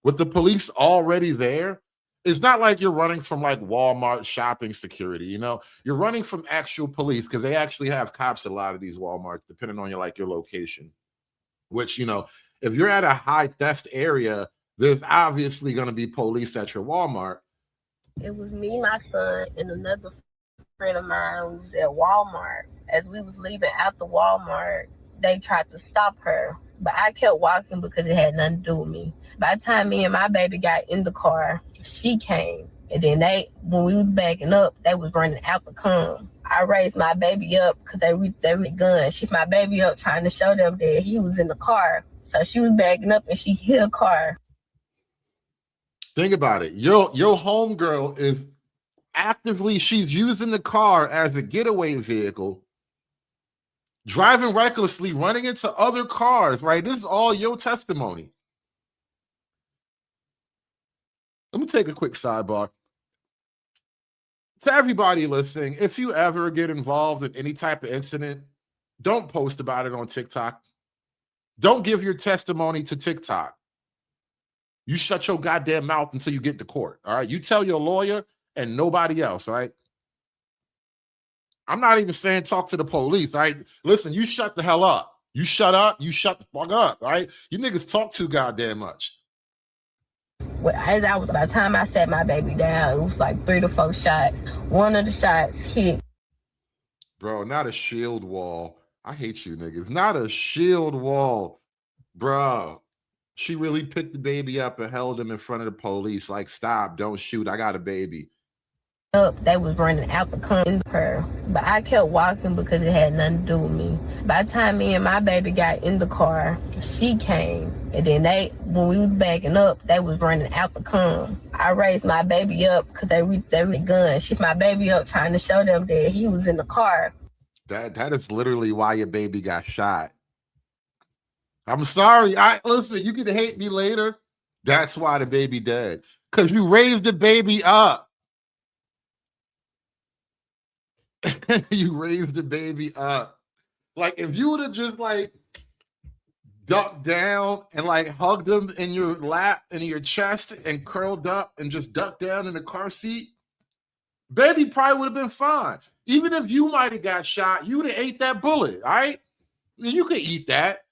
With the police already there? It's not like you're running from like Walmart shopping security, You're running from actual police because they actually have cops at a lot of these Walmarts, depending on your location. Which, if you're at a high theft area, there's obviously going to be police at your Walmart. It was me, my son, and another friend of mine who was at Walmart. As we was leaving out the Walmart, they tried to stop her, but I kept walking because it had nothing to do with me. By the time me and my baby got in the car, she came. And then when we was backing up, they was running out to come. I raised my baby up because they with guns. She my baby up trying to show them that he was in the car. So she was backing up and she hit a car. Think about it. Your homegirl is actively, she's using the car as a getaway vehicle, driving recklessly, running into other cars, right? This is all your testimony. Let me take a quick sidebar. To everybody listening, if you ever get involved in any type of incident, don't post about it on TikTok. Don't give your testimony to TikTok. You shut your goddamn mouth until you get to court, all right? You tell your lawyer and nobody else, all right? I'm not even saying talk to the police, all right? Listen, you shut the hell up. You shut up, you shut the fuck up, all right? You niggas talk too goddamn much. Well, by the time I sat my baby down, it was like 3 to 4 shots. One of the shots hit. Bro, not a shield wall. I hate you niggas. Not a shield wall. Bro. She really picked the baby up and held him in front of the police. Like, stop, don't shoot. I got a baby. They was running out to come in her, but I kept walking because it had nothing to do with me. By the time me and my baby got in the car, she came. And then when we was backing up, they was running out to come. I raised my baby up because they with guns. She my baby up trying to show them that he was in the car. That is literally why your baby got shot. I'm sorry. Listen, you can hate me later. That's why the baby dead. Because you raised the baby up. You raised the baby up. Like, if you would have just, ducked down and, hugged him in your lap and in your chest and curled up and just ducked down in the car seat, baby probably would have been fine. Even if you might have got shot, you would have ate that bullet, all right? You could eat that.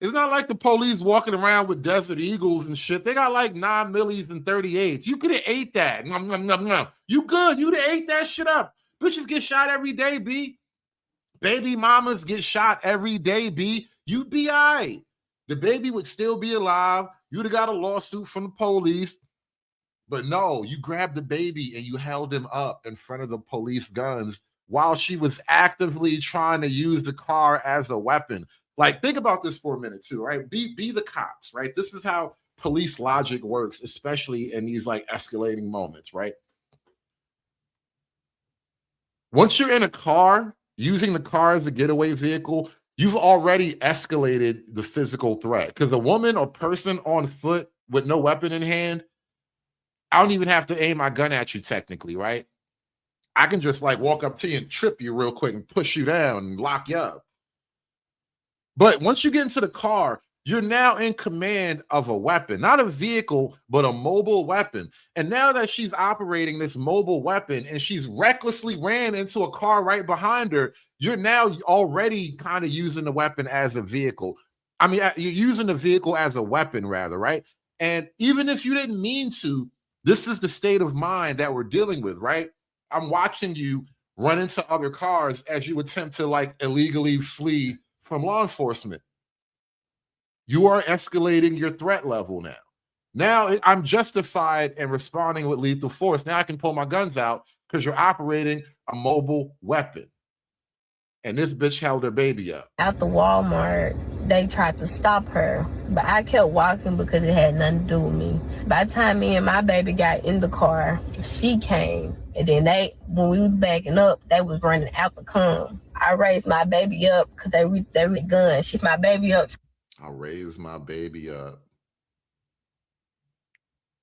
It's not like the police walking around with Desert Eagles and shit. They got 9 millis and 38s. You could have ate that. You good. You'd have ate that shit up. Bitches get shot every day, B. Baby mamas get shot every day, B. You'd be all right. The baby would still be alive. You'd have got a lawsuit from the police. But no, you grabbed the baby and you held him up in front of the police guns while she was actively trying to use the car as a weapon. Like, think about this for a minute too, right? Be the cops, right? This is how police logic works, especially in these like escalating moments, right? Once you're in a car, using the car as a getaway vehicle, you've already escalated the physical threat. Because a woman or person on foot with no weapon in hand, I don't even have to aim my gun at you technically, right? I can just like walk up to you and trip you real quick and push you down and lock you up. But once you get into the car, you're now in command of a weapon, not a vehicle, but a mobile weapon. And now that she's operating this mobile weapon and she's recklessly ran into a car right behind her, you're now already kind of using the weapon as a vehicle. I mean, you're using the vehicle as a weapon rather, right? And even if you didn't mean to, this is the state of mind that we're dealing with, right? I'm watching you run into other cars as you attempt to like illegally flee from law enforcement. You are escalating your threat level now. Now I'm justified in responding with lethal force. Now I can pull my guns out because you're operating a mobile weapon. And this bitch held her baby up. At the Walmart, they tried to stop her, but I kept walking because it had nothing to do with me. By the time me and my baby got in the car, she came. And then when we was backing up, they was running out to come. I raised my baby up because they with guns. She my baby up. I raised my baby up.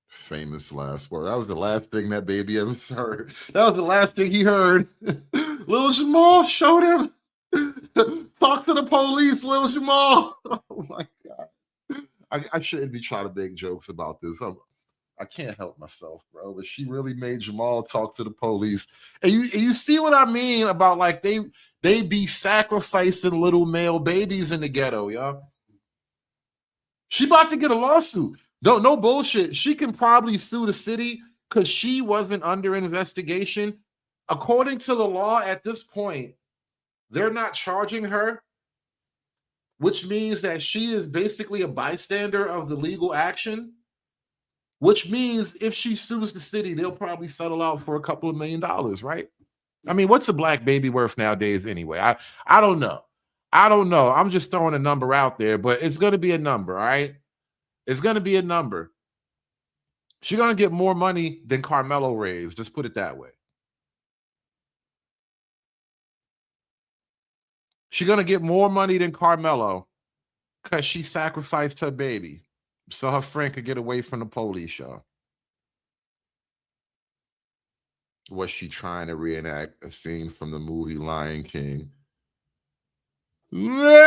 Famous last word. That was the last thing that baby ever heard. That was the last thing he heard. Lil Jamal showed him. Talk to the police, Lil Jamal. Oh my God. I shouldn't be trying to make jokes about this. I can't help myself, bro. But she really made Jamal talk to the police. And you see what I mean about like they be sacrificing little male babies in the ghetto, y'all. She about to get a lawsuit. No bullshit. She can probably sue the city because she wasn't under investigation. According to the law at this point, they're not charging her, which means that she is basically a bystander of the legal action, which means if she sues the city, they'll probably settle out for a couple of $1 million, right? I mean, what's a black baby worth nowadays anyway? I don't know. I'm just throwing a number out there, but it's going to be a number, all right? It's going to be a number. She's going to get more money than Carmelo raised. Just put it that way. She's going to get more money than Carmelo because she sacrificed her baby so her friend could get away from the police, y'all. Was she trying to reenact a scene from the movie Lion King? No.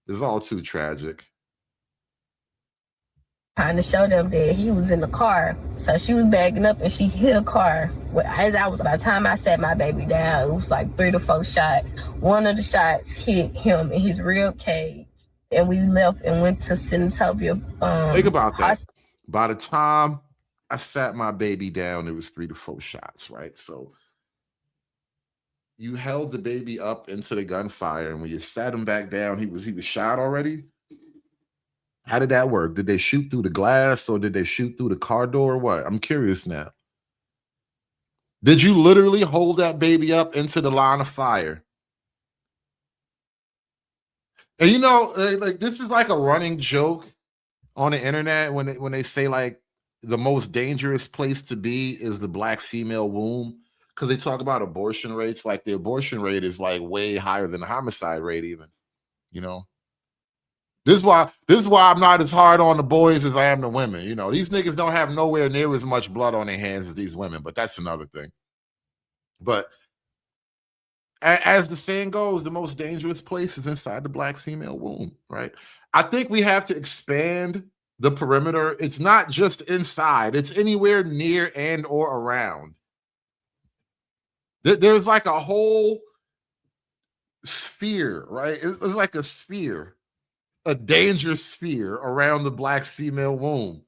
It's all too tragic. Trying to show them that he was in the car. So she was backing up and she hit a car. By the time I set my baby down, it was like 3 to 4 shots. One of the shots hit him in his rib cage. And we left and went to Senatobia. Think about that. By the time I sat my baby down, it was 3 to 4 shots, right? So you held the baby up into the gunfire, and when you sat him back down, he was shot already. How did that work? Did they shoot through the glass or did they shoot through the car door or what? I'm curious now. Did you literally hold that baby up into the line of fire? And you know, like this is like a running joke on the internet when they say like the most dangerous place to be is the black female womb, because they talk about abortion rates. Like the abortion rate is like way higher than the homicide rate even, you know. This is why I'm not as hard on the boys as I am the women. You know, these niggas don't have nowhere near as much blood on their hands as these women, but that's another thing. But as the saying goes, the most dangerous place is inside the black female womb, right? I think we have to expand the perimeter. It's not just inside, it's anywhere near and or around. There's like a whole sphere, right? It's like a sphere. A dangerous sphere around the black female womb.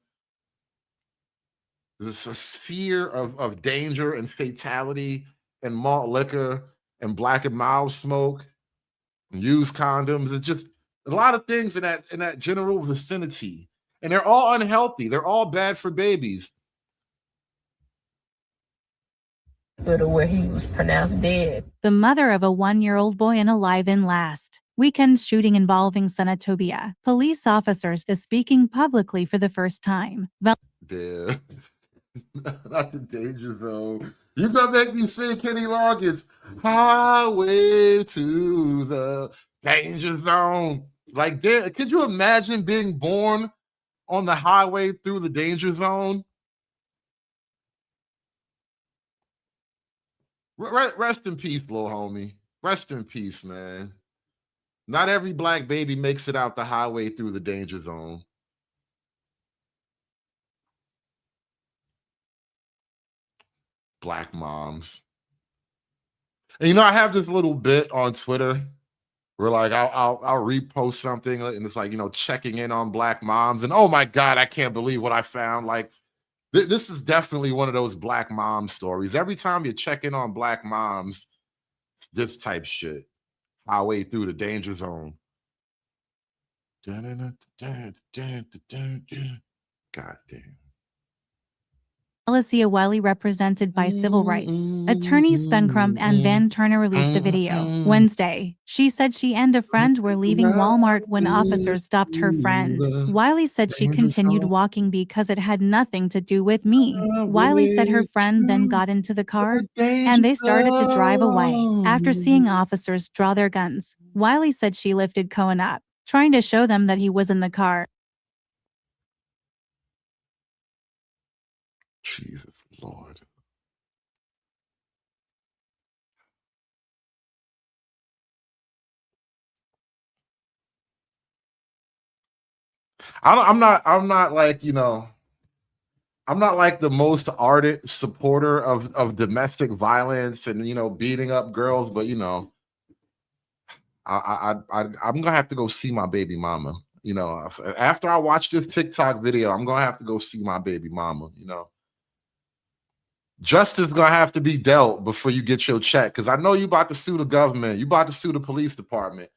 There's a sphere of danger and fatality and malt liquor and black and mild smoke. use condoms, and just a lot of things in that general vicinity. And they're all unhealthy. They're all bad for babies. Where he was pronounced dead. The mother of a 1-year-old boy unalive in last weekend's shooting involving Senatobia. Police officers is speaking publicly for the first time. There. Not the danger zone. You gonna make me sing Kenny Loggins, Highway to the Danger Zone. Like, could you imagine being born on the highway through the danger zone? Rest in peace, little homie. Rest in peace, man. Not every black baby makes it out the highway through the danger zone. Black moms. And you know, I have this little bit on Twitter where like I'll repost something and it's like, you know, checking in on black moms, and oh my God, I can't believe what I found. Like this is definitely one of those black mom stories. Every time you check in on black moms, it's this type shit. Highway through the danger zone. God damn. Alicia Wiley, represented by civil rights attorneys Ben Crump and Van Turner, released a video Wednesday. She said she and a friend were leaving Walmart when officers stopped her friend. Wiley said she continued walking because it had nothing to do with me. Wiley said her friend then got into the car and they started to drive away after seeing officers draw their guns. Wiley said she lifted Cohen up, trying to show them that he was in the car. Jesus Lord. I'm not like, you know, I'm not like the most ardent supporter of domestic violence and, you know, beating up girls, but you know, I'm gonna have to go see my baby mama. You know, after I watch this TikTok video, I'm gonna have to go see my baby mama, you know. Justice gonna have to be dealt before you get your check, because I know you about to sue the government, you about to sue the police department,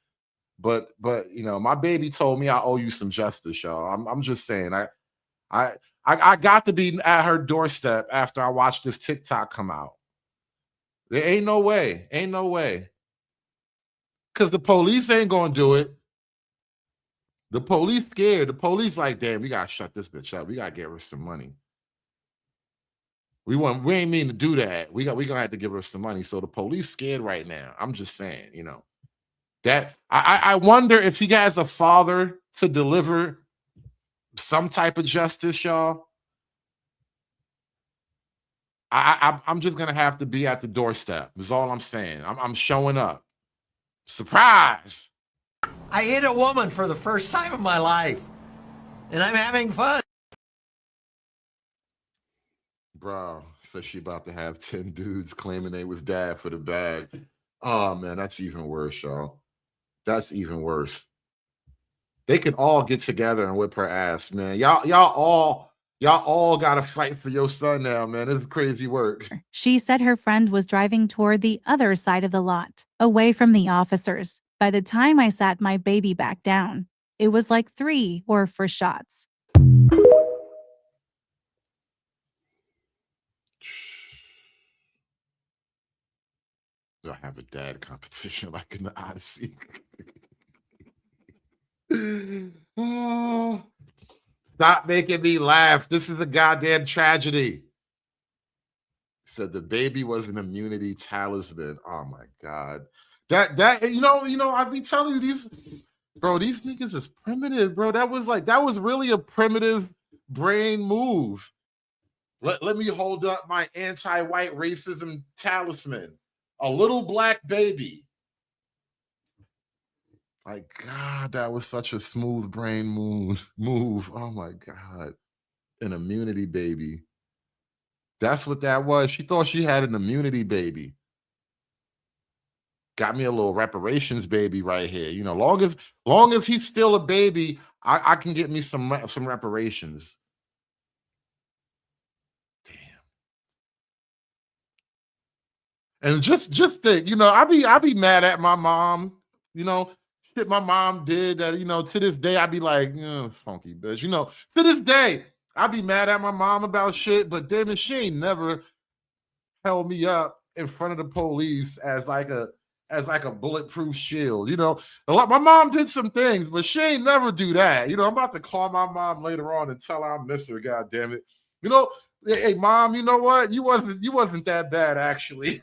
but you know, my baby told me I owe you some justice, y'all. I'm just saying, I got to be at her doorstep after I watched this TikTok come out. There ain't no way, because the police ain't gonna do it. The police scared. The police like, damn, we gotta shut this bitch up. We gotta get her some money. We ain't mean to do that. We gonna have to give her some money. So the police scared right now. I'm just saying, you know, that I wonder if he has a father to deliver some type of justice, y'all. I'm just gonna have to be at the doorstep. Is all I'm saying. I'm showing up. Surprise! I hit a woman for the first time in my life, and I'm having fun. Bro, says she about to have 10 dudes claiming they was dad for the bag. Oh man, that's even worse, y'all. That's even worse. They can all get together and whip her ass, man. Y'all all gotta fight for your son now, man. This is crazy work. She said her friend was driving toward the other side of the lot, away from the officers. By the time I sat my baby back down, it was like 3 or 4 shots. I have a dad competition like in the Odyssey. Oh, stop making me laugh. This is a goddamn tragedy. Said the baby was an immunity talisman. Oh my God. That you know, I'd be telling you these niggas is primitive, bro. That was really a primitive brain move. Let me hold up my anti-white racism talisman. A little black baby. Like, God, that was such a smooth brain move. Oh my God. An immunity baby. That's what that was. She thought she had an immunity baby. Got me a little reparations baby right here. You know, long as he's still a baby, I can get me some reparations. And just think, you know, I be mad at my mom You know, shit my mom did that, you know, to this day, I'd be like, funky bitch. You know, to this day, I'd be mad at my mom about shit, but then she ain't never held me up in front of the police as like a bulletproof shield. You know, my mom did some things, but she ain't never do that. You know, I'm about to call my mom later on and tell her I miss her, god damn it. You know, hey mom, you know what? You wasn't that bad actually.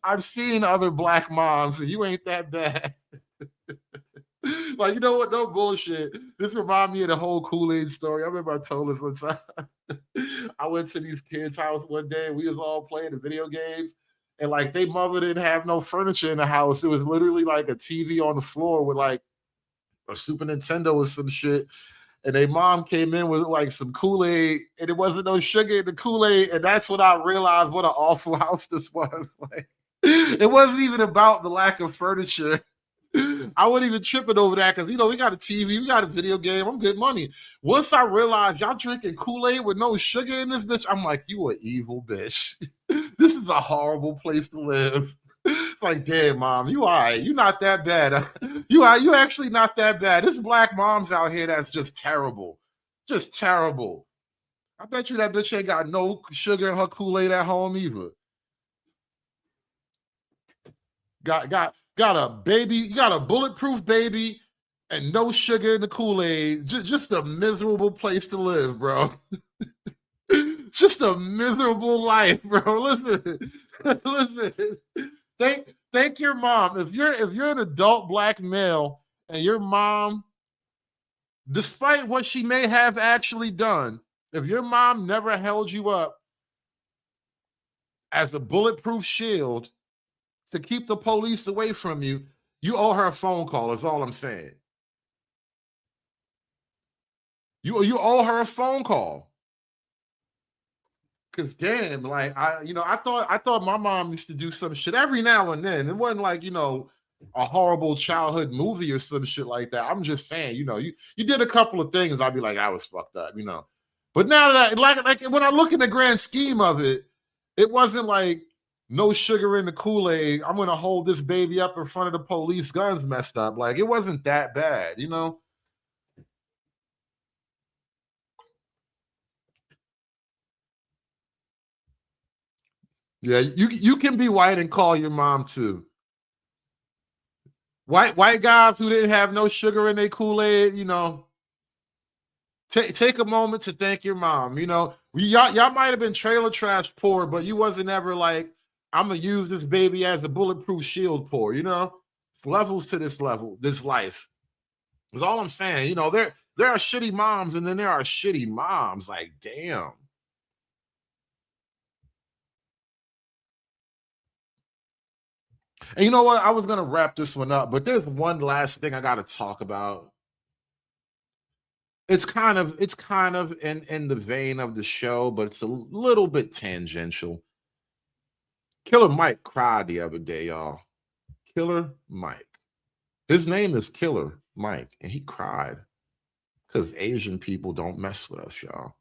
I've seen other black moms and you ain't that bad. Like, you know what? No bullshit. This reminds me of the whole Kool-Aid story. I remember I told this one time. I went to these kids' house one day and we was all playing the video games. And like they mother didn't have no furniture in the house. It was literally like a TV on the floor with like a Super Nintendo or some shit. And their mom came in with like some Kool-Aid and it wasn't no sugar in the Kool-Aid. And that's when I realized what an awful house this was. Like, it wasn't even about the lack of furniture. I wasn't even tripping over that because, you know, we got a TV, we got a video game, I'm good money. Once I realized y'all drinking Kool-Aid with no sugar in this bitch, I'm like, you an evil bitch. This is a horrible place to live. It's like, damn, mom, you all right. You not that bad. You actually not that bad. There's black moms out here that's just terrible. Just terrible. I bet you that bitch ain't got no sugar in her Kool-Aid at home either. Got a baby, you got a bulletproof baby and no sugar in the Kool-Aid. Just a miserable place to live, bro. Just a miserable life, bro. Listen, listen. Thank your mom. If you're an adult black male and your mom, despite what she may have actually done, if your mom never held you up as a bulletproof shield to keep the police away from you, you owe her a phone call, is all I'm saying. You owe her a phone call. Cause damn, like I thought my mom used to do some shit every now and then. It wasn't like, you know, a horrible childhood movie or some shit like that. I'm just saying, you know, you did a couple of things, I'd be like, I was fucked up, you know. But now that like when I look in the grand scheme of it, it wasn't like no sugar in the Kool-Aid, I'm gonna hold this baby up in front of the police, guns messed up. Like, it wasn't that bad, you know? Yeah, you can be white and call your mom too. White guys who didn't have no sugar in their Kool-Aid, you know, take a moment to thank your mom. You know, y'all might have been trailer trash poor, but you wasn't ever like, I'm gonna use this baby as a bulletproof shield poor, you know? It's levels to this life. That's all I'm saying. You know, there are shitty moms and then there are shitty moms. Like, damn. And you know what? I was gonna wrap this one up, but there's one last thing I gotta talk about. It's kind of in the vein of the show, but it's a little bit tangential. Killer Mike cried the other day, y'all. Killer Mike. His name is Killer Mike, and he cried because Asian people don't mess with us, y'all.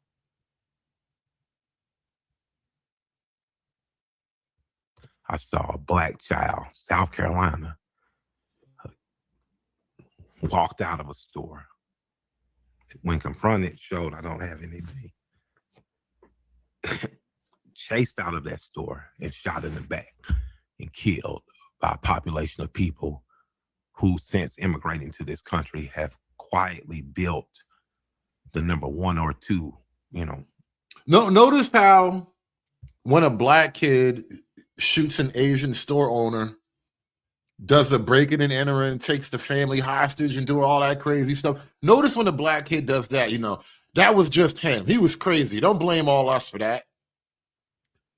I saw a black child, South Carolina, walked out of a store. When confronted, showed I don't have anything. Chased out of that store and shot in the back and killed by a population of people who, since immigrating to this country, have quietly built the number one or two, you know. No, notice how when a black kid shoots an Asian store owner, does a breaking and entering, takes the family hostage and do all that crazy stuff. Notice when a black kid does that, you know, that was just him. He was crazy. Don't blame all us for that.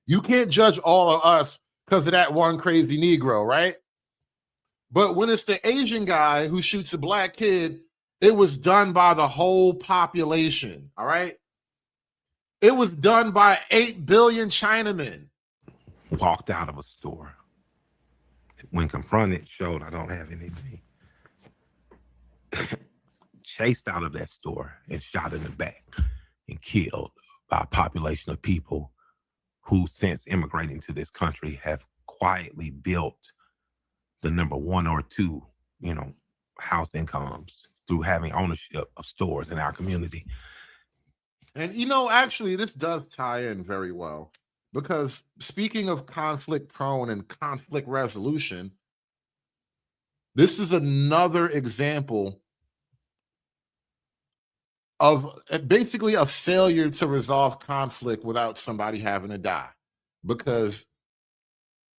You can't judge all of us because of that one crazy Negro, right? But when it's the Asian guy who shoots a black kid, it was done by the whole population, all right? It was done by 8 billion Chinamen. Walked out of a store. When confronted, showed I don't have anything. Chased out of that store and shot in the back and killed by a population of people who, since immigrating to this country, have quietly built the number one or two, house incomes through having ownership of stores in our community. And actually, this does tie in very well, because speaking of conflict prone and conflict resolution, this is another example of basically a failure to resolve conflict without somebody having to die, because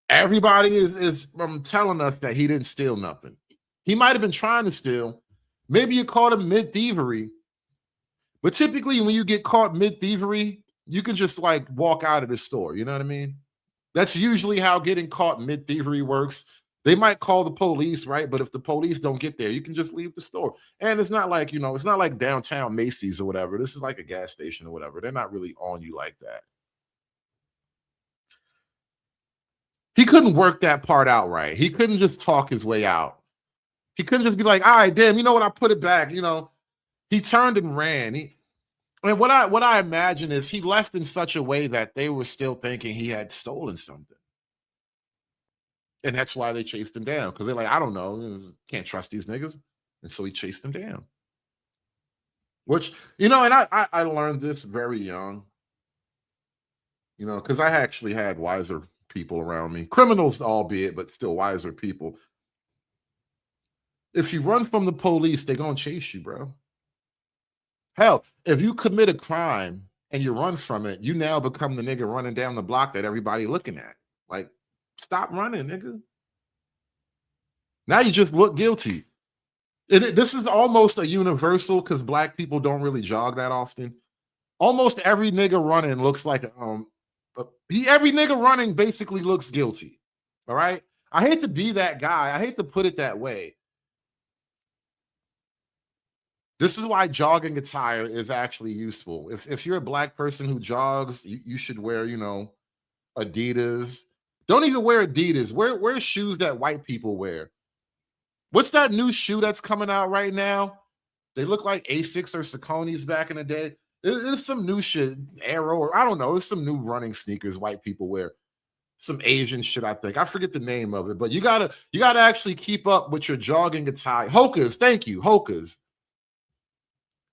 everybody is telling us that he didn't steal nothing. He might have been trying to steal. Maybe you caught him mid-thievery. But typically when you get caught mid-thievery, you can just like walk out of the store. You know what I mean? That's usually how getting caught mid-thievery works. They might call the police, right? But if the police don't get there, you can just leave the store. And it's not like, it's not like downtown Macy's or whatever. This is like a gas station or whatever. They're not really on you like that. He couldn't work that part out right. He couldn't just talk his way out. He couldn't just be like, all right, damn, you know what? I put it back. He turned and ran. And what I imagine is he left in such a way that they were still thinking he had stolen something. And that's why they chased him down, because they're like, I don't know, can't trust these niggas. And so he chased them down. Which, and I learned this very young, because I actually had wiser people around me. Criminals, albeit, but still wiser people. If you run from the police, they're going to chase you, bro. Hell, if you commit a crime and you run from it, you now become the nigga running down the block that everybody looking at. Like, stop running, nigga. Now you just look guilty. This is almost a universal, because black people don't really jog that often. Almost every nigga running looks like every nigga running basically looks guilty. All right? I hate to be that guy. I hate to put it that way. This is why jogging attire is actually useful. If you're a black person who jogs, you should wear, Adidas. Don't even wear Adidas. Wear shoes that white people wear. What's that new shoe that's coming out right now? They look like Asics or Saucony's back in the day. There's some new shit, Arrow, or I don't know. There's some new running sneakers white people wear. Some Asian shit, I think. I forget the name of it, but you gotta actually keep up with your jogging attire. Hokas, thank you, Hokas.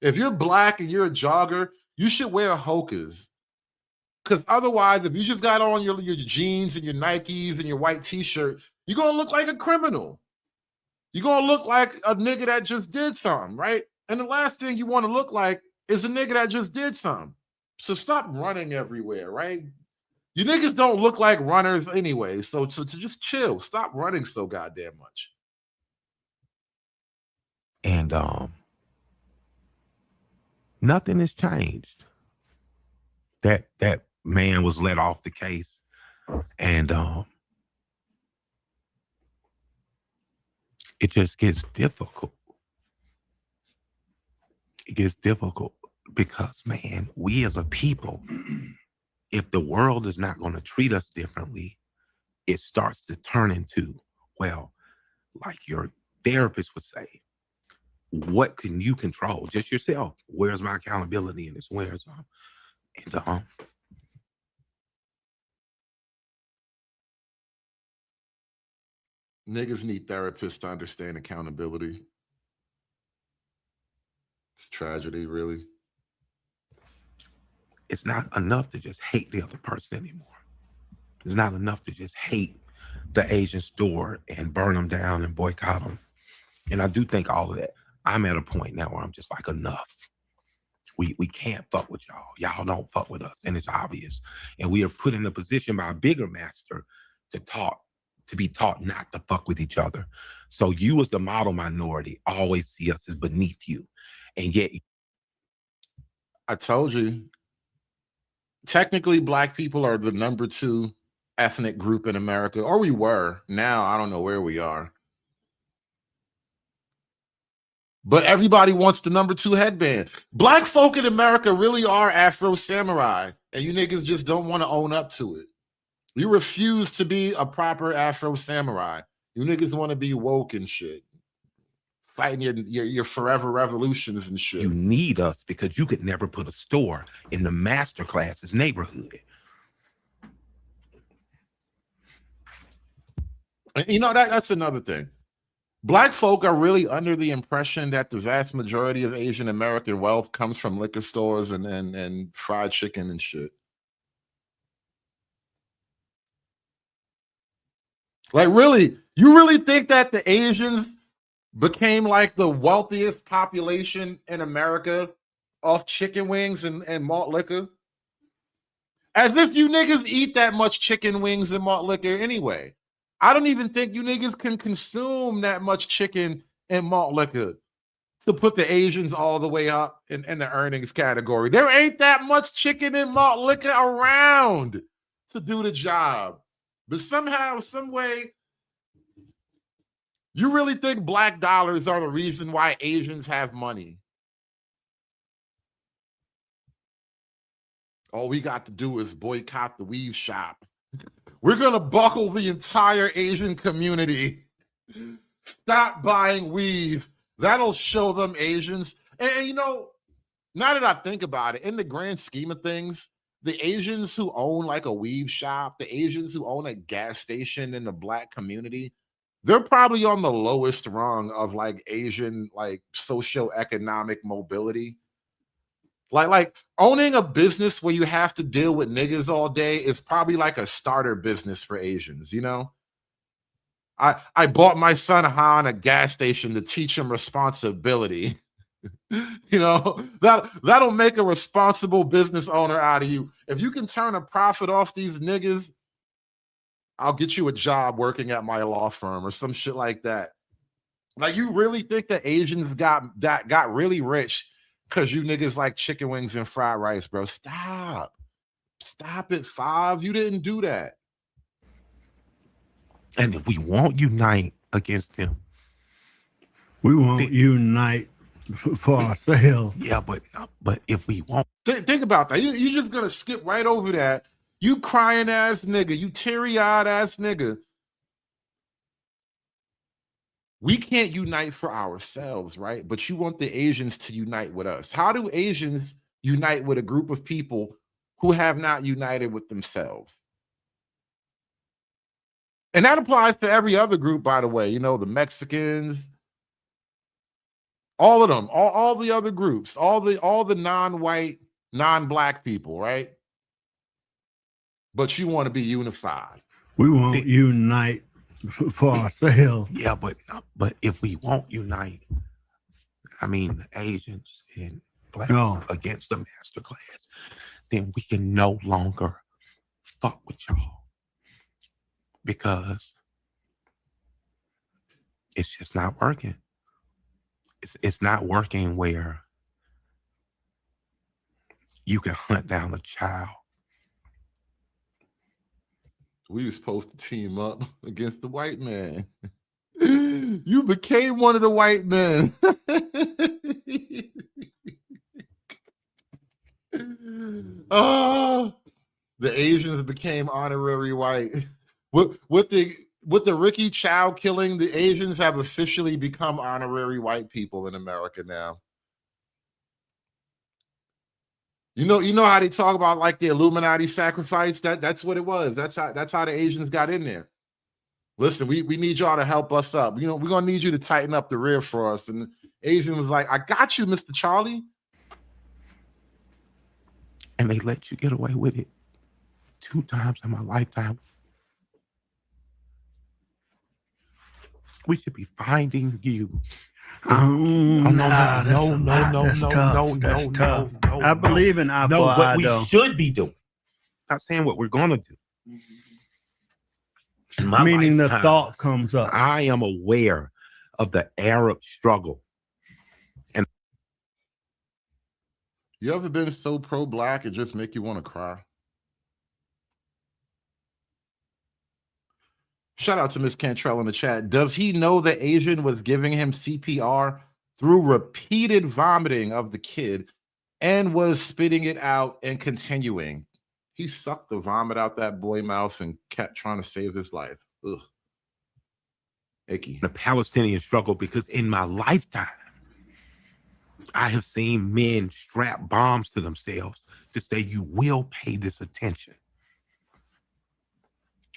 If you're black and you're a jogger, you should wear Hokas. Because otherwise, if you just got on your jeans and your Nikes and your white t-shirt, you're going to look like a criminal. You're going to look like a nigga that just did something, right? And the last thing you want to look like is a nigga that just did something. So stop running everywhere, right? You niggas don't look like runners anyway. So to just chill. Stop running so goddamn much. And nothing has changed. That man was let off the case, and it just gets difficult. It gets difficult because, man, we as a people, if the world is not going to treat us differently, it starts to turn into, well, like your therapist would say, what can you control? Just yourself. Where's my accountability in this? Niggas need therapists to understand accountability. It's tragedy, really. It's not enough to just hate the other person anymore. It's not enough to just hate the Asian store and burn them down and boycott them. And I do think all of that. I'm at a point now where I'm just like, enough. We can't fuck with y'all. Y'all don't fuck with us. And it's obvious. And we are put in a position by a bigger master to be taught not to fuck with each other. So you as the model minority always see us as beneath you. And yet I told you, technically black people are the #2 ethnic group in America, or we were. Now I don't know where we are. But everybody wants the #2 headband. Black folk in America really are Afro samurai, and you niggas just don't want to own up to it. You refuse to be a proper Afro samurai. You niggas want to be woke and shit. Fighting your forever revolutions and shit. You need us because you could never put a store in the master class's neighborhood. You know, that's another thing. Black folk are really under the impression that the vast majority of Asian American wealth comes from liquor stores and fried chicken and shit. Like, really, you really think that the Asians became like the wealthiest population in America off chicken wings and malt liquor? As if you niggas eat that much chicken wings and malt liquor anyway. I don't even think you niggas can consume that much chicken and malt liquor to put the Asians all the way up in the earnings category. There ain't that much chicken and malt liquor around to do the job. But somehow, some way, you really think black dollars are the reason why Asians have money? All we got to do is boycott the weave shop. We're going to buckle the entire Asian community. Stop buying weave. That'll show them Asians. And you know, now that I think about it, in the grand scheme of things, the Asians who own like a weave shop, the Asians who own a gas station in the black community, they're probably on the lowest rung of like Asian like socioeconomic mobility. Like owning a business where you have to deal with niggas all day is probably like a starter business for Asians, you know? I bought my son Han a gas station to teach him responsibility. You know, that'll make a responsible business owner out of you. If you can turn a profit off these niggas, I'll get you a job working at my law firm or some shit like that. Like, you really think that Asians got really rich because you niggas like chicken wings and fried rice, bro? Stop it, Five. You didn't do that. And if we won't unite against them, we won't unite for ourselves. Yeah, but if we won't, think about that. You're just gonna skip right over that. You crying ass nigga, you teary-eyed ass nigga. We can't unite for ourselves, right? But you want the Asians to unite with us. How do Asians unite with a group of people who have not united with themselves? And that applies to every other group, by the way. You know, the Mexicans, all of them, all the other groups, all the non-white, non-black people, right? But you want to be unified. We won't unite for ourselves. Yeah, but if we won't unite, I mean, the Asians and black against the master class, then we can no longer fuck with y'all. Because it's just not working. It's not working where you can hunt down a child. We were supposed to team up against the white man. You became one of the white men. Oh, the Asians became honorary white. With the Ricky Chow killing, the Asians have officially become honorary white people in America now. You know how they talk about like the Illuminati sacrifice? That's what it was. That's how the Asians got in there. Listen, we need y'all to help us up. You know, we're gonna need you to tighten up the rear for us. And the Asian was like, I got you, Mr. Charlie. And they let you get away with it 2 times in my lifetime. We should be finding you. No. I believe in eye for eye, what we should be doing. Not saying what we're gonna do. Meaning the thought comes up. I am aware of the Arab struggle. And you ever been so pro-black it just make you want to cry? Shout out to Miss Cantrell in the chat. Does he know the Asian was giving him CPR through repeated vomiting of the kid and was spitting it out and continuing? He sucked the vomit out that boy mouth and kept trying to save his life. Ugh. Icky. The Palestinian struggle, because in my lifetime, I have seen men strap bombs to themselves to say, you will pay this attention.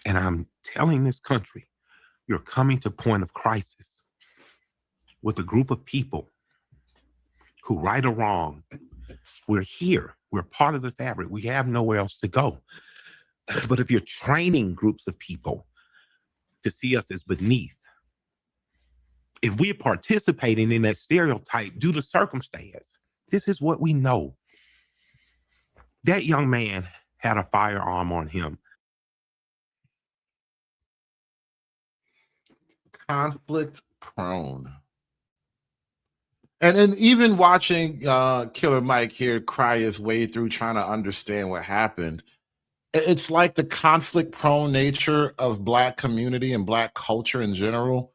And I'm telling this country, you're coming to point of crisis. with a group of people who, right or wrong, we're here. We're part of the fabric. We have nowhere else to go. But if you're training groups of people to see us as beneath, if we're participating in that stereotype due to circumstance, this is what we know. That young man had a firearm on him. Conflict prone. And even watching Killer Mike here cry his way through trying to understand what happened, it's like the conflict prone nature of Black community and Black culture in general.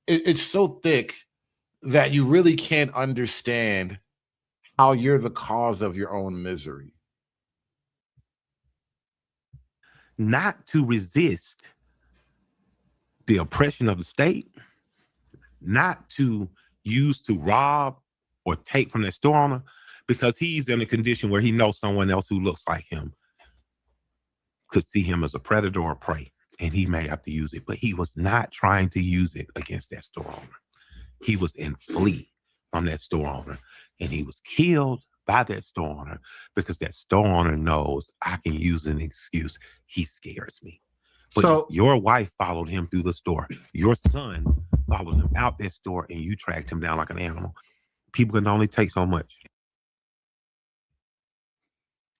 It's so thick that you really can't understand how you're the cause of your own misery. Not to resist the oppression of the state, not to use to rob or take from the store owner, because he's in a condition where he knows someone else who looks like him could see him as a predator or prey, and he may have to use it. But he was not trying to use it against that store owner. He was in flee from that store owner, and he was killed by that store owner because that store owner knows I can use an excuse. He scares me. But So- your wife followed him through the store. Your son followed him out that store, and you tracked him down like an animal. People can only take so much.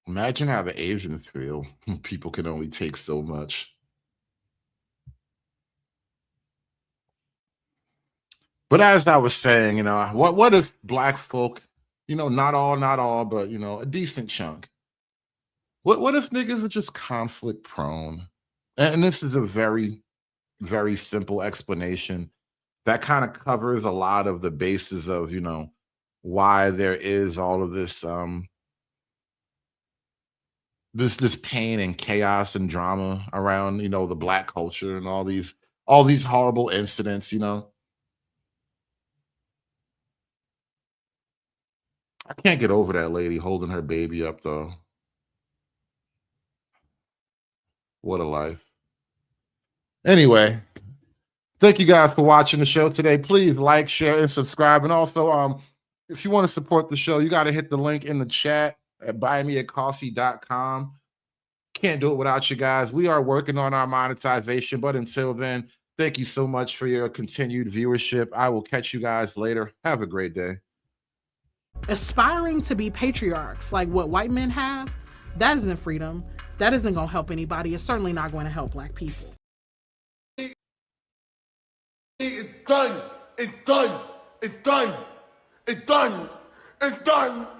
Imagine how the Asians feel. People can only take so much. But as I was saying, what if Black folk, not all, but a decent chunk. What if niggas are just conflict prone? And this is a very, very simple explanation that kind of covers a lot of the bases of, why there is all of this this pain and chaos and drama around, the Black culture and all these horrible incidents, I can't get over that lady holding her baby up though. What a life. Anyway, thank you guys for watching the show today. Please like, share, and subscribe. And also, if you want to support the show, you got to hit the link in the chat at buymeacoffee.com. Can't do it without you guys. We are working on our monetization, but until then, thank you so much for your continued viewership. I will catch you guys later. Have a great day. Aspiring to be patriarchs like what white men have, that isn't freedom. That isn't going to help anybody. It's certainly not going to help Black people. It's done. It's done. It's done. It's done. It's done.